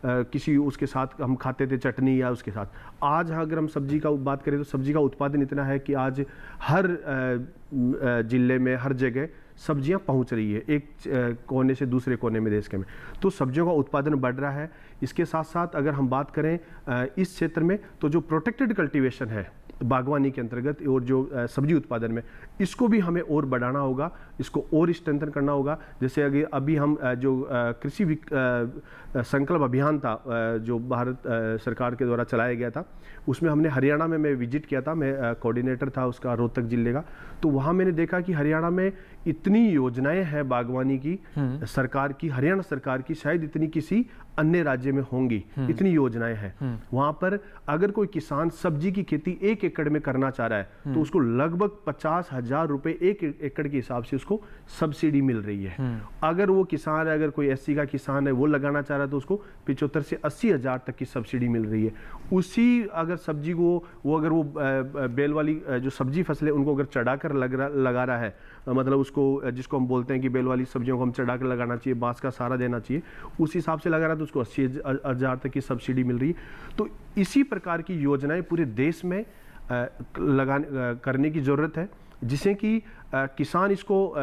किसी उसके साथ हम खाते थे चटनी या उसके साथ। आज अगर हम सब्जी का बात करें तो सब्जी का उत्पादन इतना है कि आज हर जिले में, हर जगह सब्जियां पहुंच रही है, एक कोने से दूसरे कोने में देश के में। तो सब्जियों का उत्पादन बढ़ रहा है। इसके साथ साथ अगर हम बात करें इस क्षेत्र में, तो जो प्रोटेक्टेड कल्टीवेशन है बागवानी के अंतर्गत और जो सब्जी उत्पादन में, इसको भी हमें और बढ़ाना होगा, इसको और स्ट्रेंथन करना होगा। जैसे अभी हम जो कृषि संकल्प अभियान था जो भारत सरकार के द्वारा चलाया गया था, उसमें हमने हरियाणा में मैं विजिट किया था, मैं कोऑर्डिनेटर था उसका रोहतक जिले का। तो वहाँ मैंने देखा कि हरियाणा में इतनी योजनाएं हैं बागवानी की सरकार की, हरियाणा सरकार की, शायद इतनी किसी अन्य राज्य में होंगी, इतनी योजनाएं हैं। वहां पर अगर कोई किसान सब्जी की खेती 1 एकड़ में करना चाह रहा है तो उसको लगभग 50,000 रुपए 1 एकड़ के हिसाब से उसको सब्सिडी मिल रही है। अगर वो किसान है, अगर कोई एससी का किसान है वो लगाना चाह रहा है तो उसको 75 से 80,000 तक की सब्सिडी मिल रही है। उसी अगर सब्जी को अगर वो बेल वाली जो सब्जी फसलें उनको अगर चढ़ाकर लगा रहा है, मतलब उसको जिसको हम बोलते हैं कि बेल वाली सब्जियों को हम चढ़ाकर लगाना चाहिए, बांस का सहारा देना चाहिए, उस हिसाब से लगा रहा है तो उसको 80,000 तक की सब्सिडी मिल रही है। तो इसी प्रकार की योजनाएं पूरे देश में करने की जरूरत है, जिससे कि किसान इसको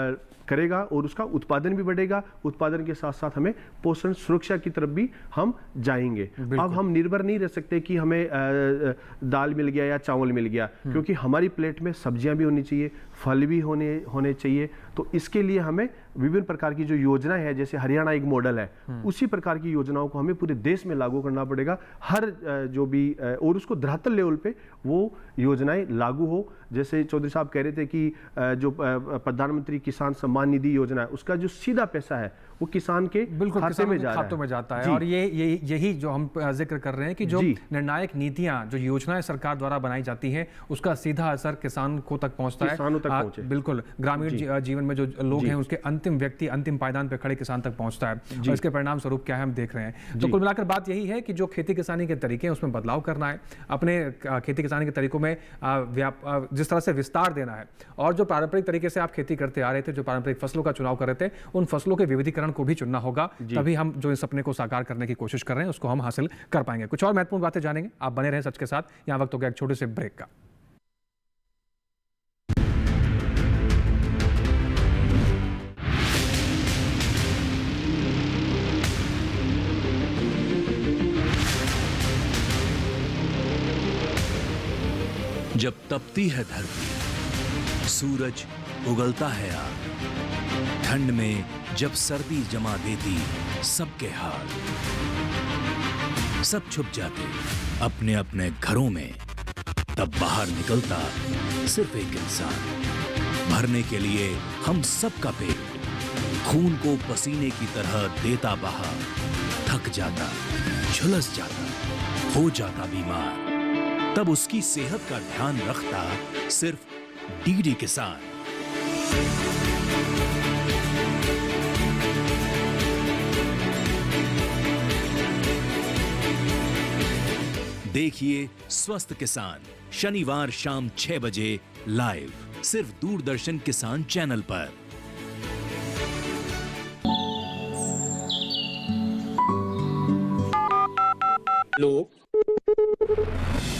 करेगा और उसका उत्पादन भी बढ़ेगा। उत्पादन के साथ साथ हमें पोषण सुरक्षा की तरफ भी हम जाएंगे। अब हम निर्भर नहीं रह सकते कि हमें दाल मिल गया या चावल मिल गया, क्योंकि हमारी प्लेट में सब्जियां भी होनी चाहिए, फल भी होने चाहिए। तो इसके लिए हमें विभिन्न प्रकार की जो योजनाएं हैं, जैसे हरियाणा एक मॉडल है, उसी प्रकार की योजनाओं को हमें पूरे देश में लागू करना पड़ेगा। हर जो भी और उसको धरातल लेवल पे वो योजनाएं लागू हो। जैसे चौधरी साहब कह रहे थे कि जो प्रधानमंत्री किसान सम्मान निधि योजना है, उसका जो सीधा पैसा है वो किसान के खाते में खातों में जाता है। और यही जो हम जिक्र कर रहे हैं कि जो निर्णायक नीतियां, जो योजनाएं सरकार द्वारा बनाई जाती हैं, उसका सीधा असर किसान को तक पहुंचता है। बिल्कुल, ग्रामीण जीवन में जो लोग हैं उसके अंतिम पायदान पर खड़े किसान तक पहुंचता है। और इसके परिणाम स्वरूप क्या है हम देख रहे हैं। तो कुल मिलाकर बात यही है कि जो खेती किसानी के तरीके हैं उसमें बदलाव करना है, अपने खेती किसानी के तरीकों में जिस तरह से विस्तार देना है, और जो पारंपरिक तरीके से आप खेती करते आ रहे थे, जो पारंपरिक फसलों का चुनाव कर रहे थे, उन फसलों के विविधीकरण को भी चुनना होगा। तभी हम जो इस सपने को साकार करने की कोशिश कर रहे हैं उसको हम हासिल कर पाएंगे। कुछ और महत्वपूर्ण बातें जानेंगे, आप बने रहें सच के साथ। यहां वक्त हो गया एक छोटे से ब्रेक का। जब तपती है धरती, सूरज उगलता है आग, ठंड में जब सर्दी जमा देती सबके हाल, सब छुप जाते अपने अपने घरों में, तब बाहर निकलता सिर्फ एक इंसान, भरने के लिए हम सबका पेट, खून को पसीने की तरह देता बहा, थक जाता, झुलस जाता, हो जाता बीमार, तब उसकी सेहत का ध्यान रखता सिर्फ डीडी किसान। देखिए स्वस्थ किसान शनिवार शाम 6 बजे लाइव सिर्फ दूरदर्शन किसान चैनल पर।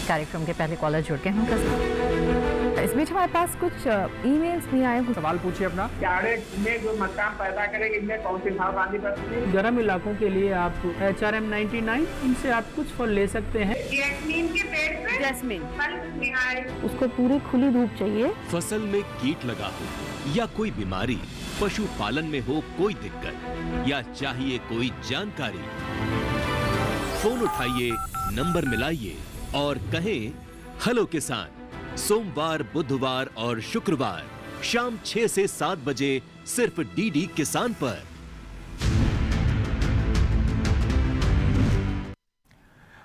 कार्यक्रम के पहले कॉलर जुड़ के हम इस बीच हमारे पास कुछ ईमेल्स भी आए हैं। सवाल पूछिए अपना। में जो मकान पैदा करेंगे इनमें कौन सी सावधानी बरतनी है? गर्म इलाकों के लिए आप HRM 99 इनसे आप कुछ फल ले सकते हैं। जैस्मीन के पेड़ पे जैस्मिन फल निहाय। उसको पूरी खुली धूप चाहिए। फसल में कीट लगा हो या कोई बीमारी, पशुपालन में हो कोई दिक्कत या चाहिए कोई जानकारी, फोन उठाइए, नंबर मिलाइए और कहें हेलो किसान। सोमवार, बुधवार और शुक्रवार शाम 6 से 7 बजे सिर्फ डीडी किसान पर।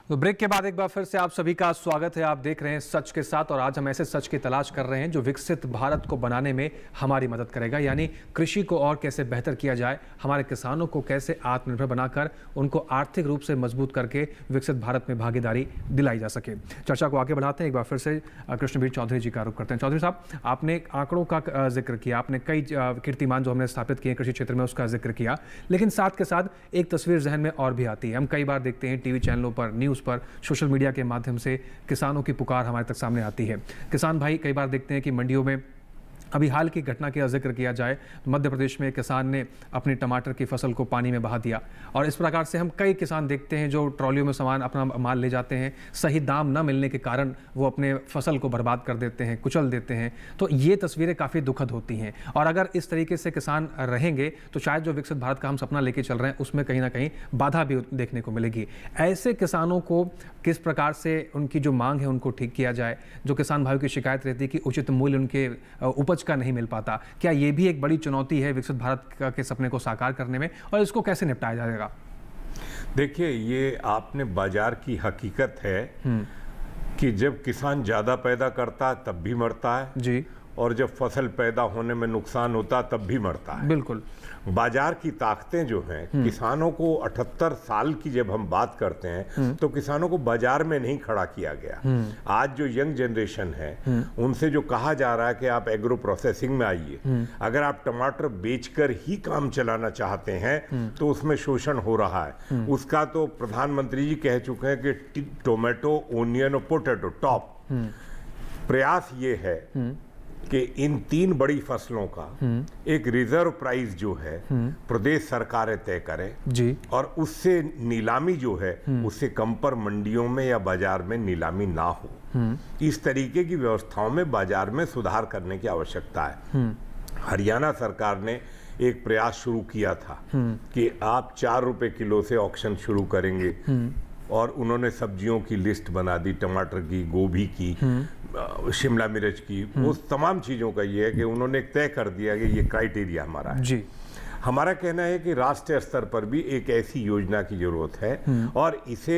तो ब्रेक के बाद एक बार फिर से आप सभी का स्वागत है। आप देख रहे हैं सच के साथ और आज हम ऐसे सच की तलाश कर रहे हैं जो विकसित भारत को बनाने में हमारी मदद करेगा, यानी कृषि को और कैसे बेहतर किया जाए, हमारे किसानों को कैसे आत्मनिर्भर बनाकर उनको आर्थिक रूप से मजबूत करके विकसित भारत में भागीदारी दिलाई जा सके। चर्चा को आगे बढ़ाते हैं। एक बार फिर से कृष्णवीर चौधरी जी का रुख करते हैं। चौधरी साहब, आपने आंकड़ों का जिक्र किया, आपने कई कीर्तिमान जो हमने स्थापित किए कृषि क्षेत्र में उसका जिक्र किया, लेकिन साथ के साथ एक तस्वीर जहन में और भी आती है। हम कई बार देखते हैं टीवी चैनलों पर, न्यूज़ पर, सोशल मीडिया के माध्यम से किसानों की पुकार हमारे तक सामने आती है। किसान भाई कई बार देखते हैं कि मंडियों में, अभी हाल की घटना का जिक्र किया जाए, मध्य प्रदेश में एक किसान ने अपनी टमाटर की फसल को पानी में बहा दिया और इस प्रकार से हम कई किसान देखते हैं जो ट्रॉलियों में सामान अपना माल ले जाते हैं, सही दाम न मिलने के कारण वो अपने फसल को बर्बाद कर देते हैं, कुचल देते हैं। तो ये तस्वीरें काफ़ी दुखद होती हैं और अगर इस तरीके से किसान रहेंगे तो शायद जो विकसित भारत का हम सपना लेके चल रहे हैं उसमें कहीं ना कहीं बाधा भी देखने को मिलेगी। ऐसे किसानों को किस प्रकार से उनकी जो मांग है उनको ठीक किया जाए, जो किसान भाइयों की शिकायत रहती है कि उचित मूल्य उनके उपज का नहीं मिल पाता, क्या ये भी एक बड़ी चुनौती है विकसित भारत के सपने को साकार करने में और इसको कैसे निपटाया जाएगा? देखिए, ये आपने बाजार की हकीकत है कि जब किसान ज्यादा पैदा करता है तब भी मरता है जी, और जब फसल पैदा होने में नुकसान होता तब भी मरता है। बिल्कुल। बाजार की ताकतें जो हैं, किसानों को 78 साल की जब हम बात करते हैं तो किसानों को बाजार में नहीं खड़ा किया गया। आज जो यंग जनरेशन है उनसे जो कहा जा रहा है कि आप एग्रो प्रोसेसिंग में आइए, अगर आप टमाटर बेचकर ही काम चलाना चाहते हैं तो उसमें शोषण हो रहा है। उसका तो प्रधानमंत्री जी कह चुके हैं कि टोमेटो, ओनियन और पोटैटो टॉप। प्रयास ये है कि इन 3 बड़ी फसलों का एक रिजर्व प्राइस जो है प्रदेश सरकारें तय करें जी, और उससे नीलामी जो है उससे कम पर मंडियों में या बाजार में नीलामी ना हो। इस तरीके की व्यवस्थाओं में बाजार में सुधार करने की आवश्यकता है। हरियाणा सरकार ने एक प्रयास शुरू किया था कि आप 4 रुपए किलो से ऑक्शन शुरू करेंगे और उन्होंने सब्जियों की लिस्ट बना दी, टमाटर की, गोभी की, शिमला मिर्च की, उस तमाम चीज़ों का ये है कि उन्होंने तय कर दिया कि ये क्राइटेरिया हमारा है जी। हमारा कहना है कि राष्ट्रीय स्तर पर भी एक ऐसी योजना की जरूरत है और इसे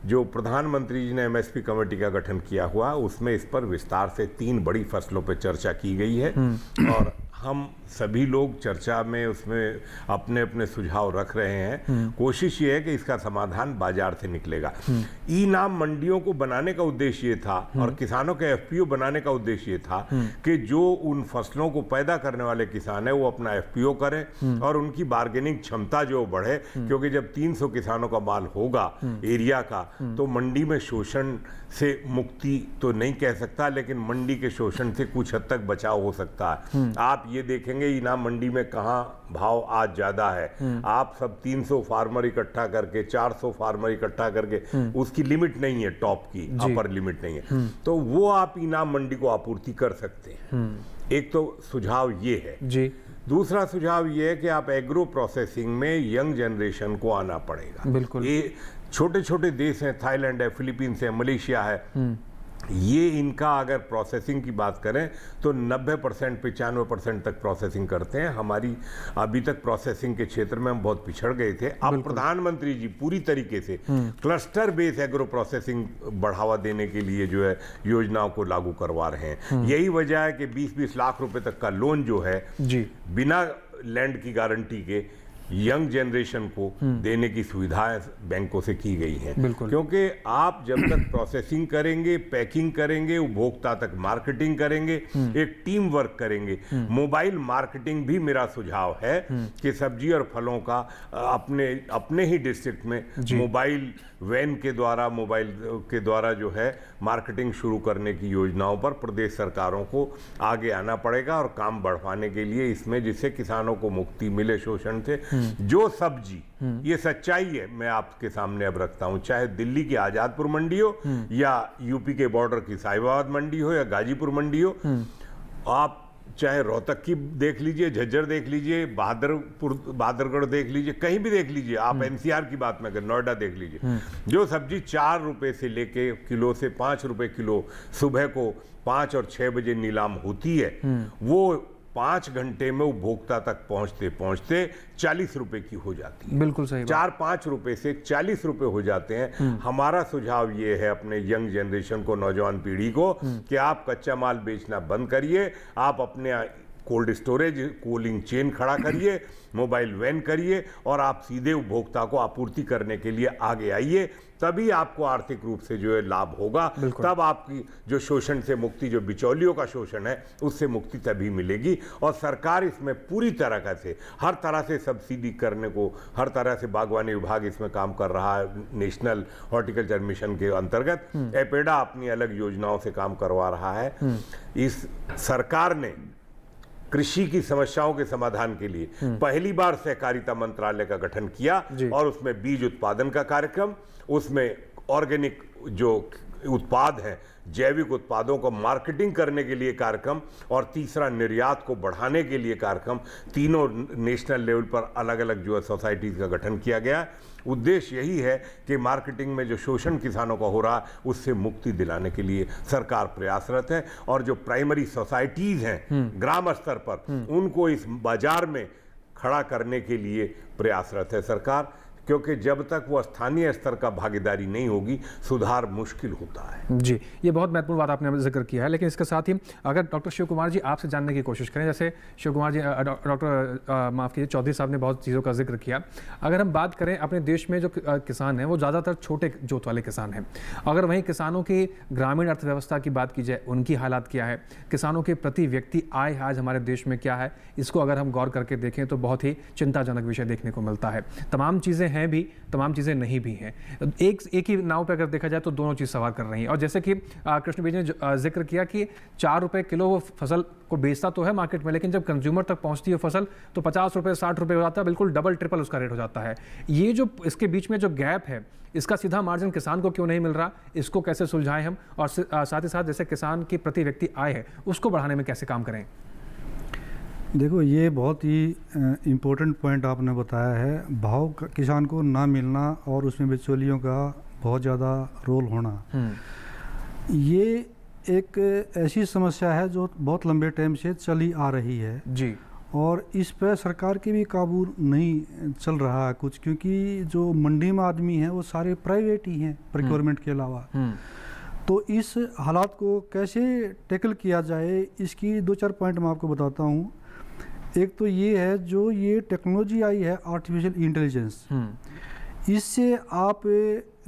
जो प्रधानमंत्री जी ने MSP कमेटी का गठन किया हुआ उसमें इस पर विस्तार से 3 बड़ी फसलों पर चर्चा की गई है और हम सभी लोग चर्चा में उसमें अपने अपने सुझाव रख रहे हैं। कोशिश ये है कि इसका समाधान बाजार से निकलेगा। ई नाम मंडियों को बनाने का उद्देश्य ये था और किसानों के FPO बनाने का उद्देश्य ये था कि जो उन फसलों को पैदा करने वाले किसान है वो अपना FPO करें और उनकी बार्गेनिंग क्षमता जो बढ़े, क्योंकि जब 300 किसानों का माल होगा एरिया का तो मंडी में शोषण से मुक्ति तो नहीं कह सकता, लेकिन मंडी के शोषण से कुछ हद तक बचाव हो सकता है। आप ये देखेंगे इनाम मंडी में कहाँ भाव आज ज़्यादा है। आप सब 300 फार्मर इकट्ठा करके, 400 फार्मर इकट्ठा करके, उसकी लिमिट नहीं है, टॉप की अपर लिमिट नहीं है, तो वो आप इनाम मंडी को आपूर्ति कर सकते हैं। एक तो सुझाव ये है जी। दूसरा सुझाव ये है कि आप एग्रो प्रोसेसिंग में यंग जनरेशन को आना पड़ेगा। बिल्कुल। ये छोटे छोटे देश हैं, थाईलैंड है, फिलीपींस है, मलेशिया है, ये इनका अगर प्रोसेसिंग की बात करें तो 90% 95% तक प्रोसेसिंग करते हैं। हमारी अभी तक प्रोसेसिंग के क्षेत्र में हम बहुत पिछड़ गए थे। अब प्रधानमंत्री जी पूरी तरीके से क्लस्टर बेस एग्रो प्रोसेसिंग बढ़ावा देने के लिए जो है योजनाओं को लागू करवा रहे हैं। यही वजह है कि 20-20 लाख रुपए तक का लोन जो है जी बिना लैंड की गारंटी के यंग जनरेशन को देने की सुविधाएं बैंकों से की गई हैं। क्योंकि आप जब तक प्रोसेसिंग करेंगे, पैकिंग करेंगे, उपभोक्ता तक मार्केटिंग करेंगे, एक टीम वर्क करेंगे। मोबाइल मार्केटिंग भी मेरा सुझाव है कि सब्जी और फलों का अपने ही डिस्ट्रिक्ट में मोबाइल वैन के द्वारा जो है मार्केटिंग शुरू करने की योजनाओं पर प्रदेश सरकारों को आगे आना पड़ेगा और काम बढ़वाने के लिए इसमें, जिससे किसानों को मुक्ति मिले शोषण से। जो सब्जी, ये सच्चाई है, मैं आपके सामने अब रखता हूं, चाहे दिल्ली की आजादपुर मंडी हो या यूपी के बॉर्डर की साहिबाबाद मंडी हो या गाजीपुर मंडी हो, आप चाहे रोहतक की देख लीजिए, झज्जर देख लीजिए, बहादुरगढ़ देख लीजिए, कहीं भी देख लीजिए, आप एनसीआर की बात में अगर नोएडा देख लीजिए, जो सब्जी 4 रुपए से लेके किलो से 5 रुपए किलो सुबह को 5 और 6 बजे नीलाम होती है, वो 5 घंटे में उपभोक्ता तक पहुंचते पहुंचते 40 रुपए की हो जाती है। बिल्कुल सही। 4-5 रुपए से 40 रुपए हो जाते हैं। हमारा सुझाव ये है अपने यंग जनरेशन को, नौजवान पीढ़ी को, कि आप कच्चा माल बेचना बंद करिए, आप अपने कोल्ड स्टोरेज, कूलिंग चेन खड़ा करिए, मोबाइल वैन करिए और आप सीधे उपभोक्ता को आपूर्ति करने के लिए आगे आइए। तभी आपको आर्थिक रूप से जो है लाभ होगा। तब आपकी जो शोषण से मुक्ति, जो बिचौलियों का शोषण है, उससे मुक्ति तभी मिलेगी। और सरकार इसमें पूरी तरह से, हर तरह से सब्सिडी करने को, हर तरह से बागवानी विभाग इसमें काम कर रहा है। नेशनल हॉर्टिकल्चर मिशन के अंतर्गत एपेडा अपनी अलग योजनाओं से काम करवा रहा है। इस सरकार ने कृषि की समस्याओं के समाधान के लिए पहली बार सहकारिता मंत्रालय का गठन किया और उसमें बीज उत्पादन का कार्यक्रम, उसमें ऑर्गेनिक जो उत्पाद हैं, जैविक उत्पादों को मार्केटिंग करने के लिए कार्यक्रम, और तीसरा निर्यात को बढ़ाने के लिए कार्यक्रम, तीनों नेशनल लेवल पर अलग अलग जो है सोसाइटीज का गठन किया गया। उद्देश्य यही है कि मार्केटिंग में जो शोषण किसानों का हो रहा है उससे मुक्ति दिलाने के लिए सरकार प्रयासरत है। और जो प्राइमरी सोसाइटीज हैं ग्राम स्तर पर, उनको इस बाजार में खड़ा करने के लिए प्रयासरत है सरकार, क्योंकि जब तक वो स्थानीय स्तर का भागीदारी नहीं होगी, सुधार मुश्किल होता है। जी, ये बहुत महत्वपूर्ण बात आपने जिक्र किया है। लेकिन इसके साथ ही अगर डॉक्टर शिव कुमार जी आपसे जानने की कोशिश करें, जैसे शिव कुमार जी, डॉक्टर माफ़ कीजिए, चौधरी साहब ने बहुत चीज़ों का जिक्र किया। अगर हम बात करें अपने देश में जो किसान हैं वो ज़्यादातर छोटे जोत वाले किसान हैं। अगर वहीं किसानों की ग्रामीण अर्थव्यवस्था की बात की जाए, उनकी हालात क्या है, किसानों के प्रति व्यक्ति आय आज हमारे देश में क्या है, इसको अगर हम गौर करके देखें तो बहुत ही चिंताजनक विषय देखने को मिलता है। तमाम चीज़ें हैं भी, तमाम चीज़ें नहीं भी हैं। एक ही नाव पे अगर देखा जाए तो दोनों चीज़ सवार कर रही हैं। और जैसे कि कृष्ण बीज ने जिक्र किया कि 4 रुपए किलो वो फसल को बेचता तो है मार्केट में, लेकिन जब कंज्यूमर तक पहुंचती है फसल तो 50 रुपए 60 रुपए हो जाता है, बिल्कुल डबल ट्रिपल उसका रेट हो जाता है। ये जो इसके बीच में जो गैप है, इसका सीधा मार्जिन किसान को क्यों नहीं मिल रहा, इसको कैसे सुलझाएं हम, और साथ ही साथ जैसे किसान की प्रति व्यक्ति आय है उसको बढ़ाने में कैसे काम करें? देखो, ये बहुत ही इम्पोर्टेंट पॉइंट आपने बताया है। भाव किसान को ना मिलना और उसमें बिचौलियों का बहुत ज़्यादा रोल होना, ये एक ऐसी समस्या है जो बहुत लंबे टाइम से चली आ रही है जी। और इस पर सरकार की भी काबू नहीं चल रहा है कुछ, क्योंकि जो मंडी में आदमी हैं वो सारे प्राइवेट ही हैं प्रोक्योरमेंट के अलावा। तो इस हालात को कैसे टैकल किया जाए, इसकी 2-4 पॉइंट मैं आपको बताता हूँ। एक तो ये है, जो ये टेक्नोलॉजी आई है आर्टिफिशियल इंटेलिजेंस, इससे आप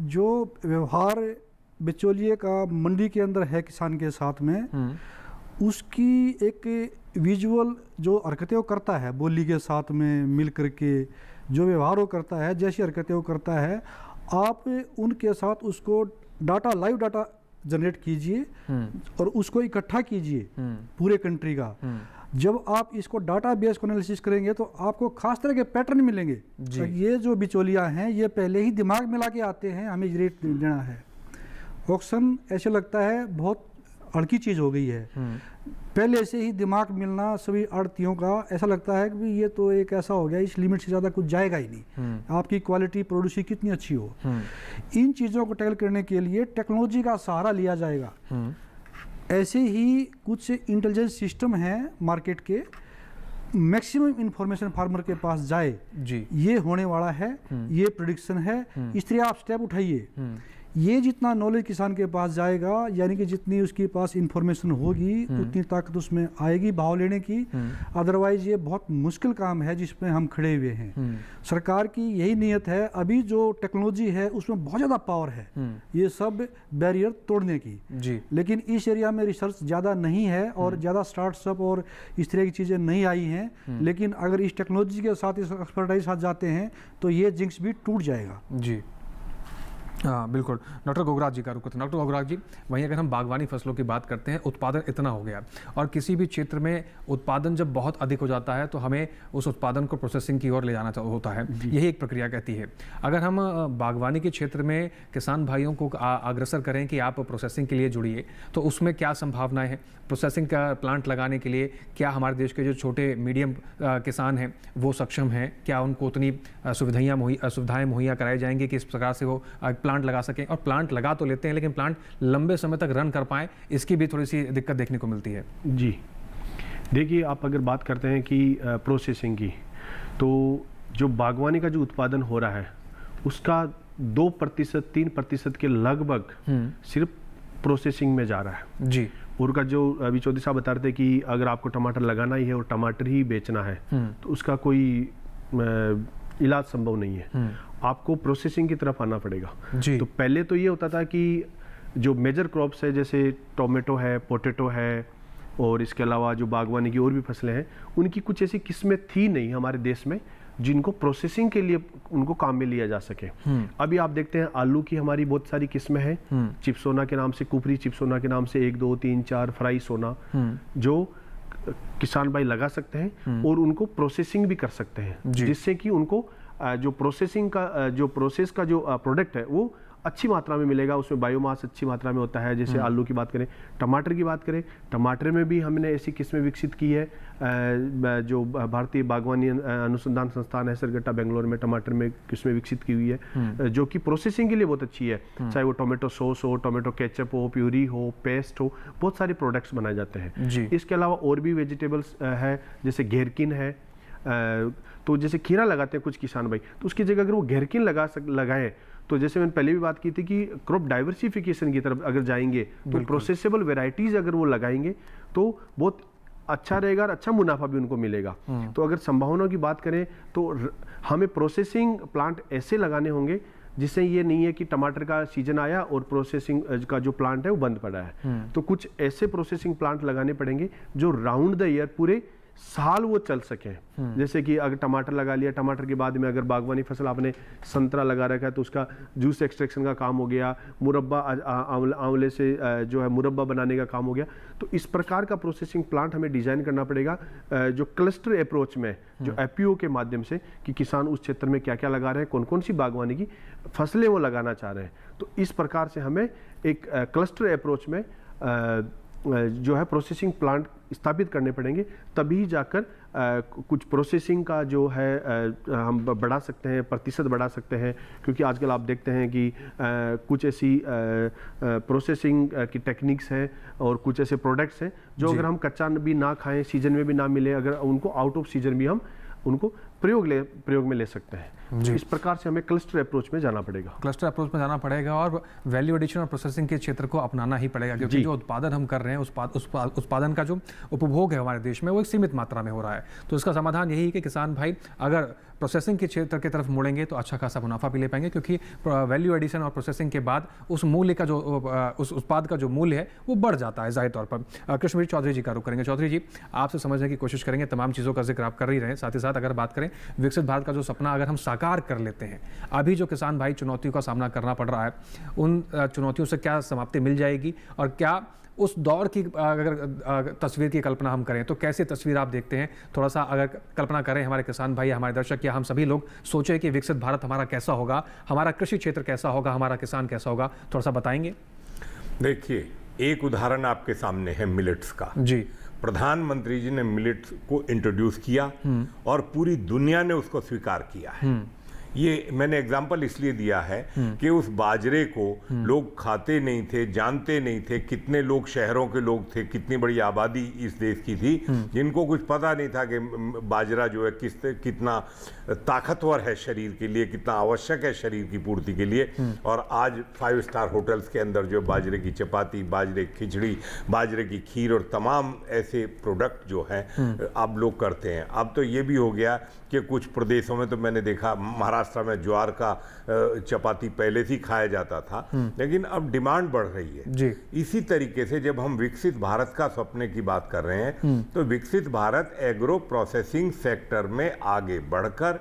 जो व्यवहार बिचौलिए का मंडी के अंदर है किसान के साथ में, उसकी एक विजुअल जो हरकतें वो करता है, बोली के साथ में मिल करके जो व्यवहार वो करता है, जैसी हरकतें वो करता है, आप उनके साथ उसको डाटा, लाइव डाटा जनरेट कीजिए और उसको इकट्ठा कीजिए पूरे कंट्री का। जब आप इसको डाटा बेस को एनालिसिस करेंगे तो आपको खास तरह के पैटर्न मिलेंगे। तो ये जो बिचौलिया हैं ये पहले ही दिमाग मिला के आते हैं हमें रेट देना है। ऑक्शन ऐसे लगता है बहुत अड़की चीज़ हो गई है, पहले से ही दिमाग मिलना सभी आड़तियों का ऐसा लगता है कि ये तो एक ऐसा हो गया इस लिमिट से ज़्यादा कुछ जाएगा ही नहीं, आपकी क्वालिटी प्रोड्यूसी कितनी अच्छी हो। इन चीज़ों को टैकल करने के लिए टेक्नोलॉजी का सहारा लिया जाएगा। ऐसे ही कुछ इंटेलिजेंस सिस्टम हैं मार्केट के, मैक्सिमम इंफॉर्मेशन फार्मर के पास जाए जी, ये होने वाला है, ये प्रेडिक्शन है। इस तरह आप स्टेप उठाइए। ये जितना नॉलेज किसान के पास जाएगा, यानी कि जितनी उसके पास इंफॉर्मेशन होगी उतनी ताकत उसमें आएगी भाव लेने की। अदरवाइज ये बहुत मुश्किल काम है जिसमें हम खड़े हुए हैं। सरकार की यही नीयत है, अभी जो टेक्नोलॉजी है उसमें बहुत ज़्यादा पावर है ये सब बैरियर तोड़ने की जी, लेकिन इस एरिया में रिसर्च ज़्यादा नहीं है और ज़्यादा स्टार्टअप और इस तरह की चीज़ें नहीं आई हैं। लेकिन अगर इस टेक्नोलॉजी के साथ, इस एक्सपर्टाइज साथ जाते हैं तो ये जिंक्स भी टूट जाएगा। जी हाँ बिल्कुल। डॉक्टर घोगराज जी का रुख करते हैं। डॉक्टर घोगराज जी, वहीं अगर हम बागवानी फसलों की बात करते हैं, उत्पादन इतना हो गया और किसी भी क्षेत्र में उत्पादन जब बहुत अधिक हो जाता है तो हमें उस उत्पादन को प्रोसेसिंग की ओर ले जाना होता है, यही एक प्रक्रिया कहती है। अगर हम बागवानी के क्षेत्र में किसान भाइयों को अग्रसर करें कि आप प्रोसेसिंग के लिए जुड़िए, तो उसमें क्या संभावनाएं हैं? प्रोसेसिंग का प्लांट लगाने के लिए क्या हमारे देश के जो छोटे मीडियम किसान हैं वो सक्षम हैं? क्या उनको उतनी सुविधाएं मुहैया कराई जाएंगी कि इस प्रकार से वो प्लांट लगा सकें? और प्लांट लगा तो लेते हैं लेकिन प्लांट लंबे समय तक रन कर पाएं, इसकी भी थोड़ी सी दिक्कत देखने को मिलती है। जी देखिए, आप अगर बात करते हैं कि प्रोसेसिंग की, तो जो बागवानी का जो उत्पादन हो रहा है उसका 2% 3% के लगभग सिर्फ प्रोसेसिंग में जा रहा है जी। और का जो अभी चौधरी साहब बता रहे थे कि अगर आपको टमाटर लगाना ही है और टमाटर ही बेचना है तो उसका कोई इलाज संभव नहीं है, आपको प्रोसेसिंग की तरफ आना पड़ेगा जी। तो पहले तो ये होता था कि जो मेजर क्रॉप्स है जैसे टोमेटो है, पोटैटो है और इसके अलावा जो बागवानी की और भी फसलें हैं, उनकी कुछ ऐसी किस्में थी नहीं हमारे देश में जिनको प्रोसेसिंग के लिए उनको काम में लिया जा सके। अभी आप देखते हैं आलू की हमारी बहुत सारी किस्में हैं, चिप्सोना के नाम से, कुपरी चिप्सोना के नाम से 1 2 3 4 फ्राई सोना, जो किसान भाई लगा सकते हैं और उनको प्रोसेसिंग भी कर सकते हैं, जिससे कि उनको जो प्रोसेसिंग का जो प्रोसेस का जो प्रोडक्ट है वो अच्छी मात्रा में मिलेगा, उसमें बायोमास अच्छी मात्रा में होता है। जैसे आलू की बात करें, टमाटर की बात करें, टमाटर में भी हमने ऐसी किस्में विकसित की है, जो भारतीय बागवानी अनुसंधान संस्थान है सरगट्टा बेंगलोर में टमाटर में किस्में विकसित की हुई है, जो कि प्रोसेसिंग के लिए बहुत अच्छी है। चाहे वो टोमेटो सॉस हो, टोमेटो केचप हो, प्यूरी हो, पेस्ट हो, बहुत सारे प्रोडक्ट्स बनाए जाते हैं। इसके अलावा और भी वेजिटेबल्स है, जैसे घेरकिन है, तो जैसे खीरा लगाते हैं कुछ किसान भाई, तो उसकी जगह अगर वो घेरकिन लगाएं, तो जैसे मैंने पहले भी बात की थी कि क्रॉप डाइवर्सिफिकेशन की तरफ अगर जाएंगे तो प्रोसेसेबल वेराइटीज अगर वो लगाएंगे तो बहुत अच्छा रहेगा और अच्छा मुनाफा भी उनको मिलेगा। तो अगर संभावनाओं की बात करें तो हमें प्रोसेसिंग प्लांट ऐसे लगाने होंगे जिससे ये नहीं है कि टमाटर का सीजन आया और प्रोसेसिंग का जो प्लांट है वो बंद पड़ा है। तो कुछ ऐसे प्रोसेसिंग प्लांट लगाने पड़ेंगे जो राउंड द ईयर पूरे साल वो चल सके। जैसे कि अगर टमाटर लगा लिया, टमाटर के बाद में अगर बागवानी फसल आपने संतरा लगा रखा है तो उसका जूस एक्सट्रैक्शन का काम हो गया, मुरब्बा आंवले से जो है मुरब्बा बनाने का काम हो गया। तो इस प्रकार का प्रोसेसिंग प्लांट हमें डिजाइन करना पड़ेगा, जो क्लस्टर अप्रोच में, जो एपीओ के माध्यम से, कि किसान उस क्षेत्र में क्या क्या लगा रहे हैं, कौन कौन सी बागवानी की फसलें वो लगाना चाह रहे हैं। तो इस प्रकार से हमें एक क्लस्टर अप्रोच में जो है प्रोसेसिंग प्लांट स्थापित करने पड़ेंगे, तभी जाकर कुछ प्रोसेसिंग का जो है हम बढ़ा सकते हैं, प्रतिशत बढ़ा सकते हैं। क्योंकि आजकल आप देखते हैं कि कुछ ऐसी प्रोसेसिंग की टेक्निक्स हैं और कुछ ऐसे प्रोडक्ट्स हैं जो अगर हम कच्चा भी ना खाएं, सीजन में भी ना मिले, अगर उनको आउट ऑफ सीजन भी हम उनको प्रयोग में ले सकते हैं। इस प्रकार से हमें क्लस्टर अप्रोच में जाना पड़ेगा। क्लस्टर अप्रोच में जाना पड़ेगा और वैल्यू एडिशन और प्रोसेसिंग के क्षेत्र को अपनाना ही पड़ेगा, क्योंकि जो उत्पादन हम कर रहे हैं, उत्पादन का जो उपभोग है हमारे देश में वो एक सीमित मात्रा में हो रहा है। तो इसका समाधान यही है कि किसान भाई अगर प्रोसेसिंग के क्षेत्र की तरफ मुड़ेंगे तो अच्छा खासा मुनाफा भी ले पाएंगे, क्योंकि वैल्यू एडिशन और प्रोसेसिंग के बाद उस मूल्य का जो उस उत्पाद का जो मूल्य है वो बढ़ जाता है जाहिर तौर पर। कृष्णवीर चौधरी जी का रुख करेंगे। चौधरी जी, आपसे समझने की कोशिश करेंगे, तमाम चीज़ों का जिक्र आप कर ही रहे हैं, साथ ही साथ अगर बात करें विकसित भारत का जो सपना अगर हम साकार कर लेते हैं, अभी जो किसान भाई चुनौतियों का सामना करना पड़ रहा है, उन चुनौतियों से क्या समाप्ति मिल जाएगी और क्या उस दौर की अगर तस्वीर की कल्पना हम करें तो कैसी तस्वीर आप देखते हैं? थोड़ा सा अगर कल्पना करें, हमारे किसान भाई, हमारे दर्शक या हम सभी लोग सोचें कि विकसित भारत हमारा कैसा होगा, हमारा कृषि क्षेत्र कैसा होगा, हमारा किसान कैसा होगा, थोड़ा सा बताएंगे? देखिए, एक उदाहरण आपके सामने है मिलेट्स का। जी। प्रधानमंत्री जी ने मिलेट्स को इंट्रोड्यूस किया और पूरी दुनिया ने उसको स्वीकार किया है। ये मैंने एग्जाम्पल इसलिए दिया है कि उस बाजरे को लोग खाते नहीं थे, जानते नहीं थे। कितने लोग शहरों के लोग थे, कितनी बड़ी आबादी इस देश की थी जिनको कुछ पता नहीं था कि बाजरा जो है कितना ताकतवर है शरीर के लिए, कितना आवश्यक है शरीर की पूर्ति के लिए। और आज 5 स्टार होटल्स के अंदर जो बाजरे की चपाती, बाजरे की खिचड़ी, बाजरे की खीर और तमाम ऐसे प्रोडक्ट जो हैं अब लोग करते हैं। अब तो ये भी हो गया कि कुछ प्रदेशों में तो मैंने देखा, महाराष्ट्र में ज्वार का चपाती पहले से ही खाया जाता था, लेकिन अब डिमांड बढ़ रही है जी। इसी तरीके से जब हम विकसित भारत का सपने की बात कर रहे हैं तो विकसित भारत एग्रो प्रोसेसिंग सेक्टर में आगे बढ़कर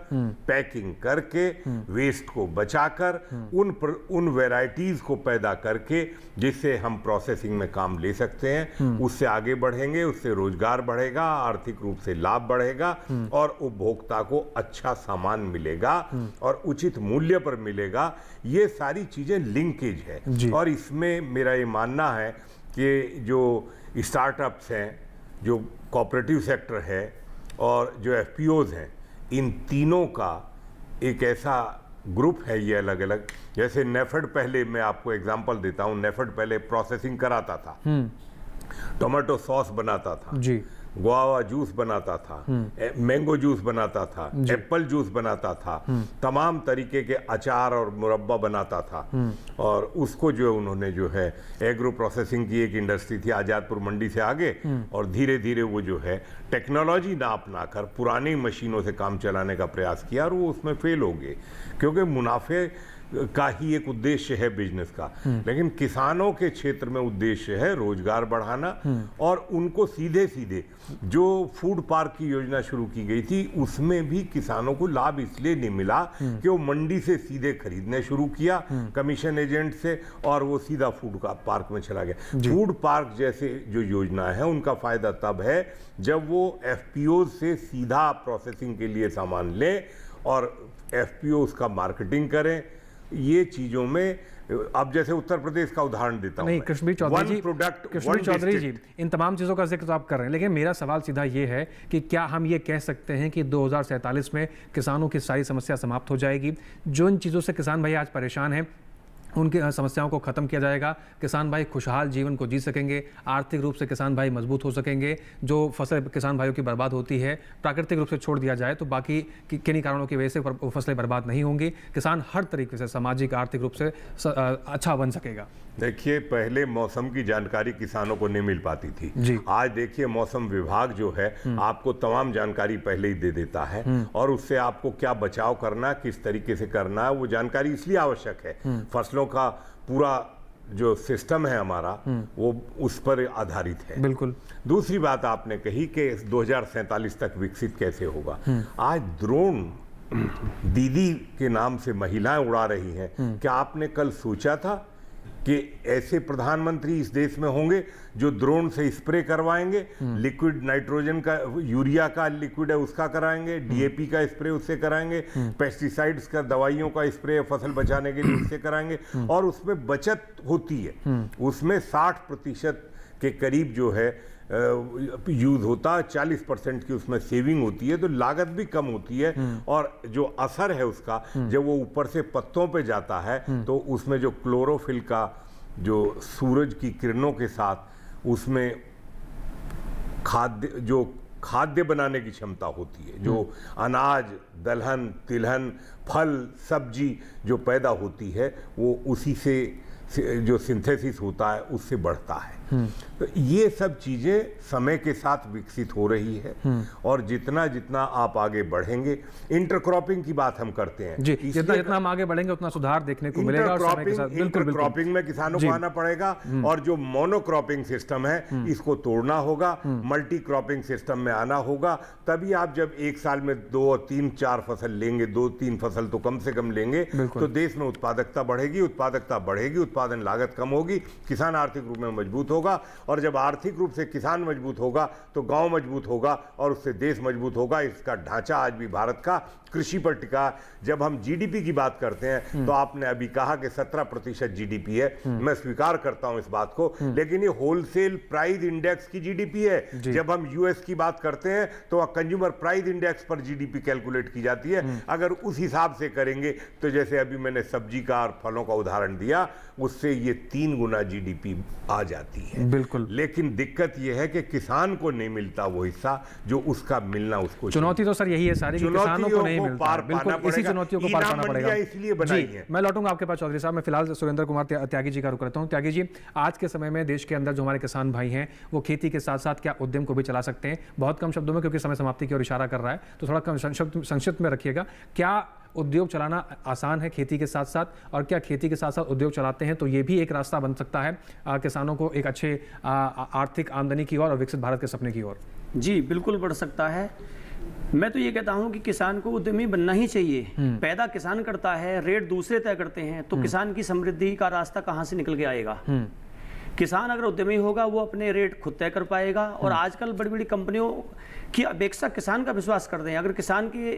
पैकिंग करके वेस्ट को बचाकर उन वैरायटीज को पैदा करके जिससे हम प्रोसेसिंग में काम ले सकते हैं, उससे आगे बढ़ेंगे, उससे रोजगार बढ़ेगा, आर्थिक रूप से लाभ बढ़ेगा और उपभोक्ता को अच्छा सामान मिलेगा और उचित मूल्य पर मिलेगा। ये सारी चीजें लिंकेज है और इसमें मेरा ये मानना है कि जो स्टार्टअप्स हैं, जो कोऑपरेटिव सेक्टर है और जो एफपीओज हैं, इन तीनों का एक ऐसा ग्रुप है ये अलग अलग। जैसे नेफेड, पहले मैं आपको एग्जांपल देता हूं, नेफेड पहले प्रोसेसिंग कराता था, टोमेटो सॉस बनाता था जी, गुआवा जूस बनाता था, मैंगो जूस बनाता था, एप्पल जूस बनाता था, तमाम तरीके के अचार और मुरब्बा बनाता था और उसको जो उन्होंने जो है एग्रो प्रोसेसिंग की एक इंडस्ट्री थी आजादपुर मंडी से आगे और धीरे धीरे वो जो है टेक्नोलॉजी ना अपना कर पुरानी मशीनों से काम चलाने का प्रयास किया और वो उसमें फेल हो गए क्योंकि मुनाफे का ही एक उद्देश्य है बिजनेस का, लेकिन किसानों के क्षेत्र में उद्देश्य है रोजगार बढ़ाना और उनको सीधे सीधे जो फूड पार्क की योजना शुरू की गई थी उसमें भी किसानों को लाभ इसलिए नहीं मिला कि वो मंडी से सीधे खरीदने शुरू किया कमीशन एजेंट से और वो सीधा फूड का पार्क में चला गया। फूड पार्क जैसे जो योजना है उनका फायदा तब है जब वो एफपीओ से सीधा प्रोसेसिंग के लिए सामान लें और एफपीओ उसका मार्केटिंग करें। ये चीजों में अब जैसे उत्तर प्रदेश का उदाहरण देता हूं, नहीं कश्मीर चौधरी जी, इन तमाम चीज़ों का जिक्र तो आप कर रहे हैं, लेकिन मेरा सवाल सीधा ये है कि क्या हम ये कह सकते हैं कि 2047 में किसानों की सारी समस्या समाप्त हो जाएगी? जो इन चीज़ों से किसान भाई आज परेशान हैं उनकी समस्याओं को खत्म किया जाएगा, किसान भाई खुशहाल जीवन को जी सकेंगे, आर्थिक रूप से किसान भाई मजबूत हो सकेंगे, जो फसल किसान भाइयों की बर्बाद होती है प्राकृतिक रूप से छोड़ दिया जाए तो बाकी किन्हीं कारणों की वजह से फसलें बर्बाद नहीं होंगी, किसान हर तरीके से सामाजिक आर्थिक रूप से अच्छा बन सकेगा। देखिए, पहले मौसम की जानकारी किसानों को नहीं मिल पाती थी, आज देखिए मौसम विभाग जो है आपको तमाम जानकारी पहले ही दे देता है और उससे आपको क्या बचाव करना, किस तरीके से करना है, वो जानकारी इसलिए आवश्यक है। फसलों का पूरा जो सिस्टम है हमारा वो उस पर आधारित है। बिल्कुल। दूसरी बात आपने कही कि 2047 तक विकसित कैसे होगा। आज ड्रोन दीदी के नाम से महिलाएं उड़ा रही हैं, क्या आपने कल सोचा था कि ऐसे प्रधानमंत्री इस देश में होंगे जो ड्रोन से स्प्रे करवाएंगे, लिक्विड नाइट्रोजन का, यूरिया का लिक्विड है उसका कराएंगे, डीएपी का स्प्रे उससे कराएंगे, पेस्टिसाइड्स का, दवाइयों का स्प्रे फसल बचाने के लिए उससे कराएंगे और उसमें बचत होती है, उसमें 60% के करीब जो है यूज होता है, 40% की उसमें सेविंग होती है, तो लागत भी कम होती है और जो असर है उसका जब वो ऊपर से पत्तों पे जाता है तो उसमें जो क्लोरोफिल का जो सूरज की किरणों के साथ उसमें खाद्य बनाने की क्षमता होती है, जो अनाज, दलहन, तिलहन, फल, सब्जी जो पैदा होती है वो उसी से जो सिंथेसिस होता है उससे बढ़ता है। तो ये सब चीजें समय के साथ विकसित हो रही है और जितना जितना आप आगे बढ़ेंगे, इंटरक्रॉपिंग की बात हम करते हैं जी, जितना जितना हम आगे बढ़ेंगे उतना सुधार देखने को मिलेगा और समय के साथ इंटरक्रॉपिंग में किसानों को आना पड़ेगा और जो मोनोक्रॉपिंग सिस्टम है इसको तोड़ना होगा, मल्टी क्रॉपिंग सिस्टम में आना होगा। तभी आप जब एक साल में 2, 3, 4 फसल लेंगे, 2, 3 फसल तो कम से कम लेंगे तो देश में उत्पादकता बढ़ेगी, उत्पादन लागत कम होगी, किसान आर्थिक रूप में मजबूत होगा होगा, और जब आर्थिक रूप से किसान मजबूत होगा तो गांव मजबूत होगा और उससे देश मजबूत होगा। इसका ढांचा आज भी भारत का कृषि पर टिका है। जब हम जीडीपी की बात करते हैं तो आपने अभी कहा कि 17% जीडीपी है, मैं स्वीकार करता हूं इस बात को, लेकिन ये होलसेल प्राइस इंडेक्स की जीडीपी है। जब हम यूएस की बात करते हैं तो कंज्यूमर प्राइस इंडेक्स पर जीडीपी कैलकुलेट की जाती है। अगर उस हिसाब से करेंगे तो जैसे अभी मैंने सब्जी का और फलों का उदाहरण दिया, उससे ये 3 गुना जीडीपी आ जाती है। बिल्कुल। लेकिन दिक्कत यह है कि किसान को नहीं मिलता वो हिस्सा जो उसका मिलना उसको। चुनौती तो सर यही है सारी, किसानों को नहीं मिलता। बिल्कुल, इसी चुनौतियों को पार पाना पड़ेगा। इसलिए बनाई है। मैं लौटूंगा आपके पास चौधरी साहब। मैं फिलहाल सुरेंद्र कुमार त्यागी जी का रुख करता हूं। त्यागी जी, आज के समय में देश के अंदर जो हमारे किसान भाई हैं वो खेती के साथ साथ क्या उद्यम को भी चला सकते हैं? बहुत कम शब्दों में, क्योंकि समय समाप्ति की ओर इशारा कर रहा है, तो थोड़ा कम संक्षिप्त में रखिएगा। क्या उद्योग चलाना आसान है खेती के साथ साथ, और क्या खेती के साथ साथ उद्योग चलाते हैं तो ये भी एक रास्ता बन सकता है किसानों को एक अच्छे आर्थिक आमदनी की ओर और विकसित भारत के सपने की ओर? जी बिल्कुल बढ़ सकता है। मैं तो ये कहता हूं कि किसान को उद्यमी बनना ही चाहिए। पैदा किसान करता है, रेट दूसरे तय करते हैं, तो किसान की समृद्धि का रास्ता कहां से निकल के आएगा? किसान अगर उद्यमी होगा वो अपने रेट खुद तय कर पाएगा। और आजकल बड़ी बड़ी कंपनियों की अपेक्षा किसान का विश्वास करते हैं। अगर किसान के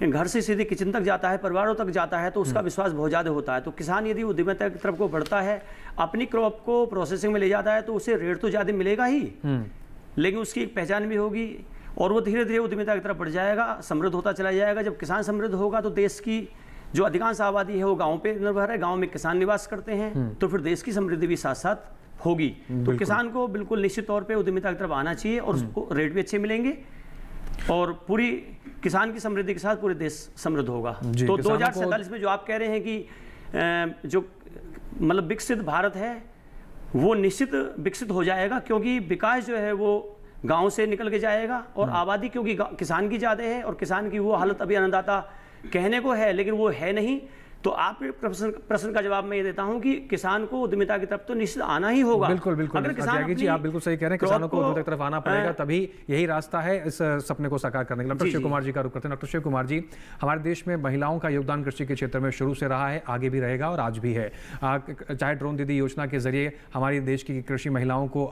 घर से सीधे किचन तक जाता है, परिवारों तक जाता है, तो उसका विश्वास बहुत ज़्यादा होता है। तो किसान यदि उद्यमिता की तरफ को बढ़ता है, अपनी क्रॉप को प्रोसेसिंग में ले जाता है, तो उसे रेट तो ज़्यादा मिलेगा ही, लेकिन उसकी एक पहचान भी होगी और वो धीरे धीरे उद्यमिता की तरफ बढ़ जाएगा, समृद्ध होता चला जाएगा। जब किसान समृद्ध होगा तो देश की जो अधिकांश आबादी है वो गाँव पे निर्भर है, गाँव में किसान निवास करते हैं, तो फिर देश की समृद्धि भी साथ साथ होगी। तो किसान को बिल्कुल निश्चित तौर पे उद्यमिता की तरफ आना चाहिए और उसको रेट भी अच्छे मिलेंगे और पूरी किसान की समृद्धि के साथ पूरे देश समृद्ध होगा। तो 2047 में जो आप कह रहे हैं कि जो मतलब विकसित भारत है वो निश्चित विकसित हो जाएगा, क्योंकि विकास जो है वो गांव से निकल के जाएगा और आबादी क्योंकि किसान की ज़्यादा है और किसान की वो हालत अभी अन्नदाता कहने को है लेकिन वो है नहीं। तो आपके प्रश्न का जवाब मैं ये देता हूं कि किसान को उद्यमिता की तरफ तो निश्चित आना ही होगा। बिल्कुल बिल्कुल त्यागी जी, आप बिल्कुल सही कह रहे हैं, किसानों को उद्यमिता की तरफ आना पड़ेगा, तभी यही रास्ता है इस सपने को साकार करने के लिए। डॉक्टर शिव कुमार जी का रुख करते हैं। डॉक्टर शिव कुमार जी, हमारे देश में महिलाओं का योगदान कृषि के क्षेत्र में शुरू से रहा है, आगे भी रहेगा और आज भी है। चाहे ड्रोन दीदी योजना के जरिए हमारी देश की कृषि महिलाओं को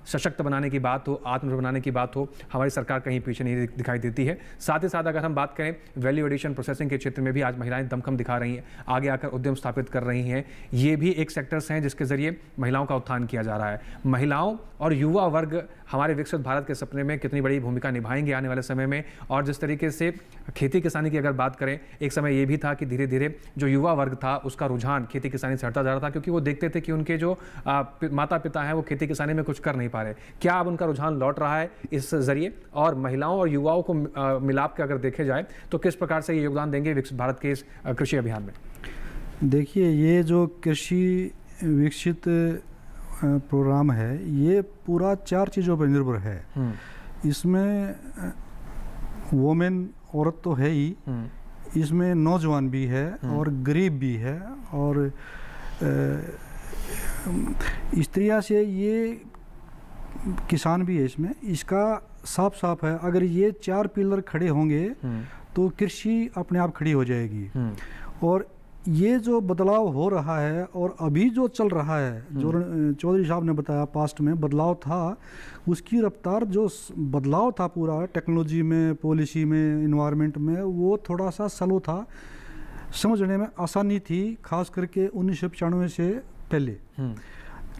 सशक्त बनाने की बात हो, आत्मनिर्भर बनाने की बात हो, हमारी सरकार कहीं पीछे नहीं दिखाई देती है। साथ ही साथ अगर हम बात करें वैल्यू एडिशन प्रोसेसिंग के क्षेत्र में भी आज महिलाएं दमखम दिखा रही हैं, आगे आकर उद्यम स्थापित कर रही हैं। ये भी एक सेक्टर्स हैं जिसके जरिए महिलाओं का उत्थान किया जा रहा है। महिलाओं और युवा वर्ग हमारे विकसित भारत के सपने में कितनी बड़ी भूमिका निभाएंगे आने वाले समय में। और जिस तरीके से खेती किसानी की अगर बात करें, एक समय ये भी था कि धीरे धीरे जो युवा वर्ग था उसका रुझान खेती किसानी से हटता जा रहा था, क्योंकि वो देखते थे कि उनके जो माता पिता हैं वो खेती किसानी में कुछ कर नहीं पा रहे। क्या अब उनका रुझान लौट रहा है इस जरिए? और महिलाओं और युवाओं को मिलाप के अगर देखे जाए तो किस प्रकार से ये योगदान देंगे विकसित भारत के इस कृषि अभियान में? देखिए, ये जो कृषि विकसित प्रोग्राम है ये पूरा 4 चीज़ों पर निर्भर है। इसमें वोमेन औरत तो है ही, इसमें नौजवान भी है और गरीब भी है और स्त्रियां से ये किसान भी है। इसमें इसका साफ साफ है, अगर ये 4 पिलर खड़े होंगे तो कृषि अपने आप खड़ी हो जाएगी। और ये जो बदलाव हो रहा है और अभी जो चल रहा है, जो चौधरी साहब ने बताया पास्ट में बदलाव था, उसकी रफ्तार जो बदलाव था पूरा टेक्नोलॉजी में, पॉलिसी में, इन्वायरमेंट में, वो थोड़ा सा स्लो था, समझने में आसानी थी, खास करके 1995 से पहले।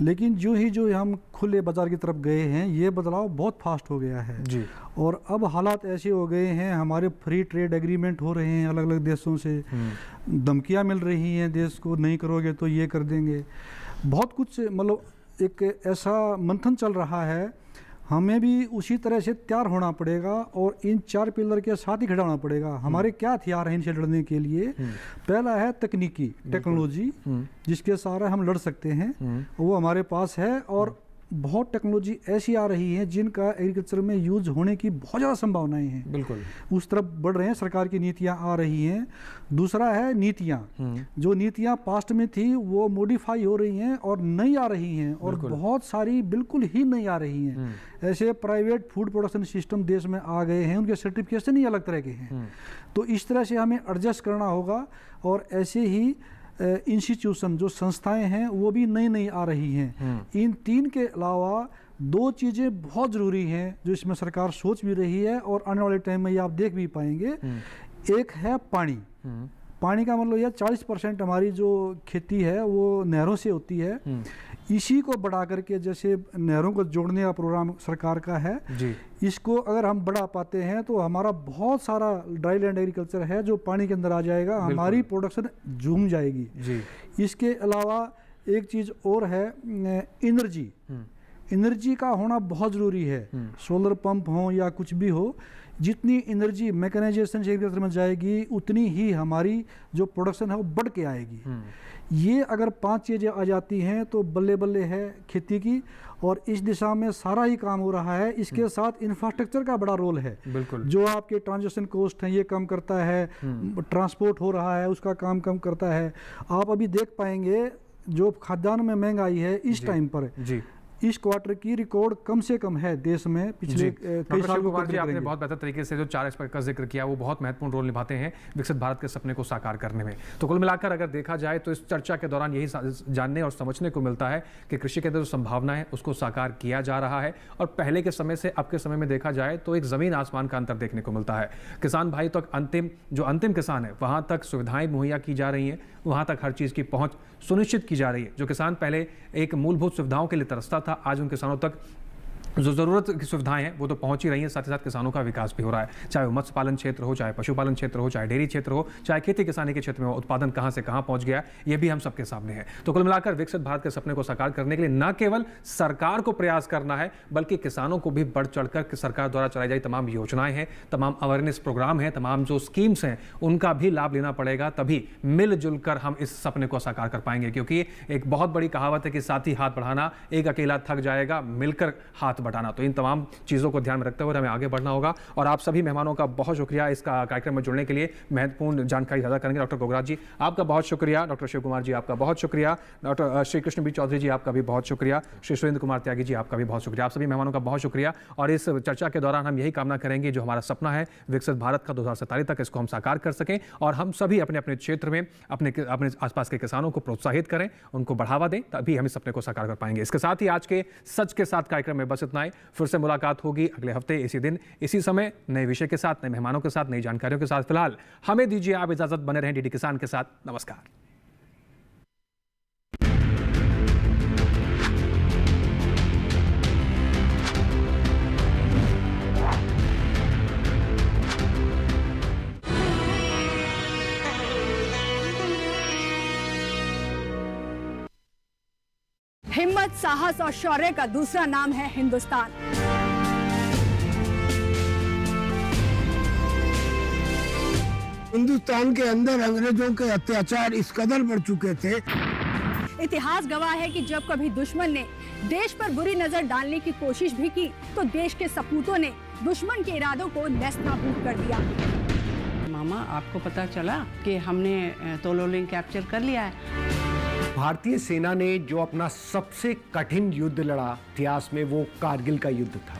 लेकिन जो हम खुले बाजार की तरफ गए हैं ये बदलाव बहुत फास्ट हो गया है जी। और अब हालात ऐसे हो गए हैं, हमारे फ्री ट्रेड एग्रीमेंट हो रहे हैं अलग अलग देशों से, धमकियां मिल रही हैं देश को, नहीं करोगे तो ये कर देंगे, बहुत कुछ, मतलब एक ऐसा मंथन चल रहा है। हमें भी उसी तरह से तैयार होना पड़ेगा और इन 4 पिलर के साथ ही खड़ा होना पड़ेगा। हमारे क्या हथियार हैं इनसे लड़ने के लिए? पहला है तकनीकी टेक्नोलॉजी, जिसके सहारे हम लड़ सकते हैं, वो हमारे पास है। और बहुत टेक्नोलॉजी ऐसी आ रही है जिनका एग्रीकल्चर में यूज होने की बहुत ज़्यादा संभावनाएं हैं, बिल्कुल उस तरफ बढ़ रहे हैं, सरकार की नीतियां आ रही हैं। दूसरा है नीतियां, जो नीतियां पास्ट में थी वो मॉडिफाई हो रही हैं और नई आ रही हैं, और बहुत सारी बिल्कुल ही नई आ रही हैं। ऐसे प्राइवेट फूड प्रोडक्शन सिस्टम देश में आ गए हैं, उनके सर्टिफिकेशन ही अलग तरह के हैं। तो इस तरह से हमें एडजस्ट करना होगा और ऐसे ही इंस्टीट्यूशन जो संस्थाएं हैं वो भी नई नई आ रही हैं। इन 3 के अलावा 2 चीज़ें बहुत ज़रूरी हैं जो इसमें सरकार सोच भी रही है और आने वाले टाइम में ये आप देख भी पाएंगे। एक है पानी। पानी का मतलब यह 40% हमारी जो खेती है वो नहरों से होती है। इसी को बढ़ा करके, जैसे नहरों को जोड़ने का प्रोग्राम सरकार का है जी। इसको अगर हम बढ़ा पाते हैं तो हमारा बहुत सारा ड्राई लैंड एग्रीकल्चर है जो पानी के अंदर आ जाएगा, हमारी प्रोडक्शन झूम जाएगी जी। इसके अलावा एक चीज़ और है, एनर्जी। एनर्जी का होना बहुत ज़रूरी है। सोलर पंप हो या कुछ भी हो, जितनी एनर्जी मैकेनाइजेशन से एग्रीकल्चर में जाएगी उतनी ही हमारी जो प्रोडक्शन है वो बढ़ के आएगी। ये अगर 5 चीज़ें आ जाती हैं तो बल्ले बल्ले है खेती की, और इस दिशा में सारा ही काम हो रहा है। इसके साथ इंफ्रास्ट्रक्चर का बड़ा रोल है। बिल्कुल। जो आपके ट्रांजेक्शन कॉस्ट हैं ये कम करता है, ट्रांसपोर्ट हो रहा है उसका काम कम करता है। आप अभी देख पाएंगे जो खाद्यान्न में महंगाई है इस टाइम पर जी। इस क्वार्टर की रिकॉर्ड कम से कम है देश में पिछले कई सालों में। आपने बहुत बेहतर तरीके से जो 4 एस्पेक्ट का जिक्र किया वो बहुत महत्वपूर्ण रोल निभाते हैं विकसित भारत के सपने को साकार करने में। तो कुल मिलाकर अगर देखा जाए तो इस चर्चा के दौरान यही जानने और समझने को मिलता है कि कृषि के अंदर जो संभावना है उसको साकार किया जा रहा है, और पहले के समय से अब के समय में देखा जाए तो एक जमीन आसमान का अंतर देखने को मिलता है। किसान भाई तक अंतिम किसान है वहां तक सुविधाएं मुहैया की जा रही हैं, वहां तक हर चीज की पहुंच सुनिश्चित की जा रही है। जो किसान पहले एक मूलभूत सुविधाओं के लिए तरसता था, आज उन किसानों तक जो ज़रूरत की सुविधाएं हैं वो तो पहुंच ही रही हैं, साथ ही साथ किसानों का विकास भी हो रहा है। चाहे वो मत्स्य पालन क्षेत्र हो, चाहे पशुपालन क्षेत्र हो, चाहे डेयरी क्षेत्र हो, चाहे खेती किसानी के क्षेत्र में उत्पादन कहां से कहां पहुंच गया, ये भी हम सबके सामने है। तो कुल मिलाकर विकसित भारत के सपने को साकार करने के लिए न केवल सरकार को प्रयास करना है बल्कि किसानों को भी बढ़ चढ़कर सरकार द्वारा चलाई जाए तमाम योजनाएं हैं, तमाम अवेयरनेस प्रोग्राम हैं, तमाम जो स्कीम्स हैं उनका भी लाभ लेना पड़ेगा। तभी मिलजुल कर हम इस सपने को साकार कर पाएंगे, क्योंकि एक बहुत बड़ी कहावत है कि साथी हाथ बढ़ाना, एक अकेला थक जाएगा, मिलकर हाथ बढ़ाना। तो इन तमाम चीजों को ध्यान में रखते हुए हमें आगे बढ़ना होगा। और आप सभी मेहमानों का बहुत शुक्रिया इस कार्यक्रम में जुड़ने के लिए, महत्वपूर्ण जानकारी साझा करेंगे। डॉक्टर गोगराज जी आपका बहुत शुक्रिया, डॉक्टर शिव कुमार जी आपका बहुत शुक्रिया, डॉक्टर श्री कृष्ण बी चौधरी जी आपका भी बहुत शुक्रिया, श्री सुरेंद्र कुमार त्यागी जी आपका भी बहुत शुक्रिया। आप सभी मेहमानों का बहुत शुक्रिया। और इस चर्चा के दौरान हम यही कामना करेंगे जो हमारा सपना है विकसित भारत का 2047 तक, इसको हम साकार कर सकें और हम सभी अपने अपने क्षेत्र में अपने आसपास के किसानों को प्रोत्साहित करें, उनको बढ़ावा दें, तभी हम इस सपने को साकार कर पाएंगे। इसके साथ ही आज के सच के साथ कार्यक्रम में बस इतना ही। फिर से मुलाकात होगी अगले हफ्ते इसी दिन इसी समय, नए विषय के साथ, नए मेहमानों के साथ, नई जानकारियों के साथ। फिलहाल हमें दीजिए आप इजाजत, बने रहें डीडी किसान के साथ। नमस्कार। हिम्मत, साहस और शौर्य का दूसरा नाम है हिंदुस्तान। हिंदुस्तान के अंदर अंग्रेजों के अत्याचार इस कदर बढ़ चुके थे। इतिहास गवाह है कि जब कभी दुश्मन ने देश पर बुरी नजर डालने की कोशिश भी की तो देश के सपूतों ने दुश्मन के इरादों को नेस्तनाबूद कर दिया। मामा, आपको पता चला कि हमने तोलोलिंग कैप्चर कर लिया है। भारतीय सेना ने जो अपना सबसे कठिन युद्ध लड़ा इतिहास में, वो कारगिल का युद्ध था।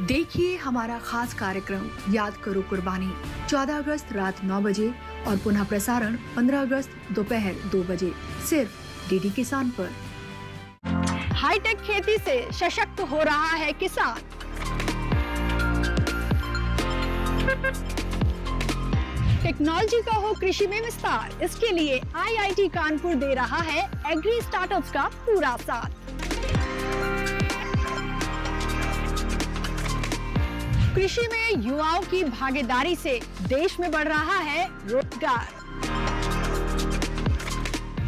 देखिए हमारा खास कार्यक्रम याद करो कुर्बानी 14 अगस्त रात 9 बजे और पुनः प्रसारण 15 अगस्त दोपहर 2 बजे सिर्फ डीडी किसान पर। हाईटेक खेती से सशक्त हो रहा है किसान। टेक्नोलॉजी का हो कृषि में विस्तार, इसके लिए आईआईटी कानपुर दे रहा है एग्री स्टार्टअप्स का पूरा साथ। कृषि में युवाओं की भागीदारी से देश में बढ़ रहा है रोजगार।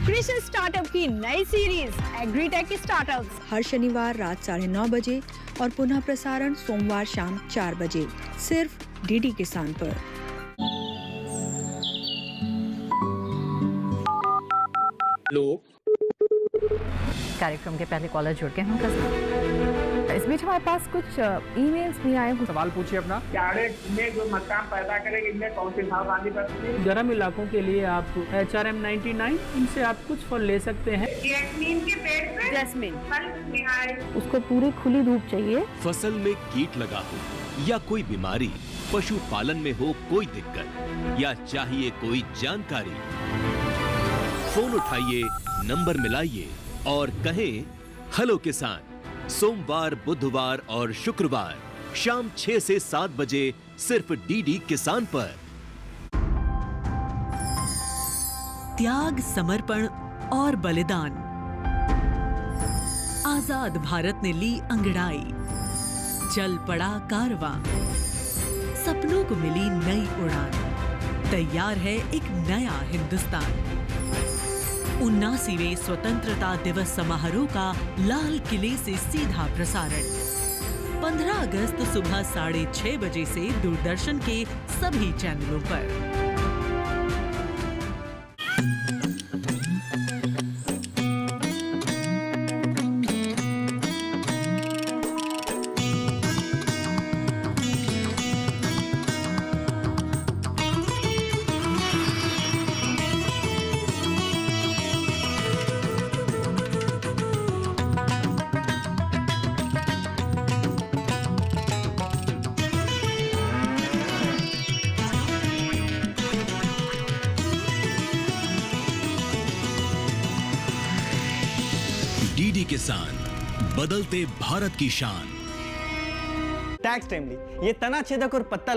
कृषि स्टार्टअप की नई सीरीज एग्रीटेक स्टार्टअप्स हर शनिवार रात 9:30 बजे और पुनः प्रसारण सोमवार शाम 4 बजे सिर्फ डीडी किसान पर। कार्यक्रम के पहले कॉलर जुड़ गए हैं। इस बीच हमारे पास कुछ ईमेल्स भी आए हैं। सवाल पूछिए अपना। जाड़े में जो मकान पैदा करेगी इनमें कौन सी सावधानी बरतनी है? गर्म इलाकों के लिए आप HRM 99 इनसे आप कुछ फल ले सकते हैं। जैस्मीन के पेड़ पे जैस्मीन फल निहाय उसको पूरी खुली धूप चाहिए। फसल में कीट लगा हो या कोई बीमारी, पशुपालन में हो कोई दिक्कत या चाहिए कोई जानकारी, फोन उठाइए, नंबर मिलाइए और कहें हेलो किसान। सोमवार, बुधवार और शुक्रवार शाम 6 से 7 बजे सिर्फ डीडी किसान पर। त्याग, समर्पण और बलिदान, आजाद भारत ने ली अंगड़ाई, चल पड़ा कारवां, सपनों को मिली नई उड़ान, तैयार है एक नया हिंदुस्तान। 79वें स्वतंत्रता दिवस समारोह का लाल किले से सीधा प्रसारण 15 अगस्त सुबह 6:30 बजे से दूरदर्शन के सभी चैनलों पर। डीडी किसान, बदलते भारत की शान। टैक्स टाइमली, ये तना छेदक और पत्ता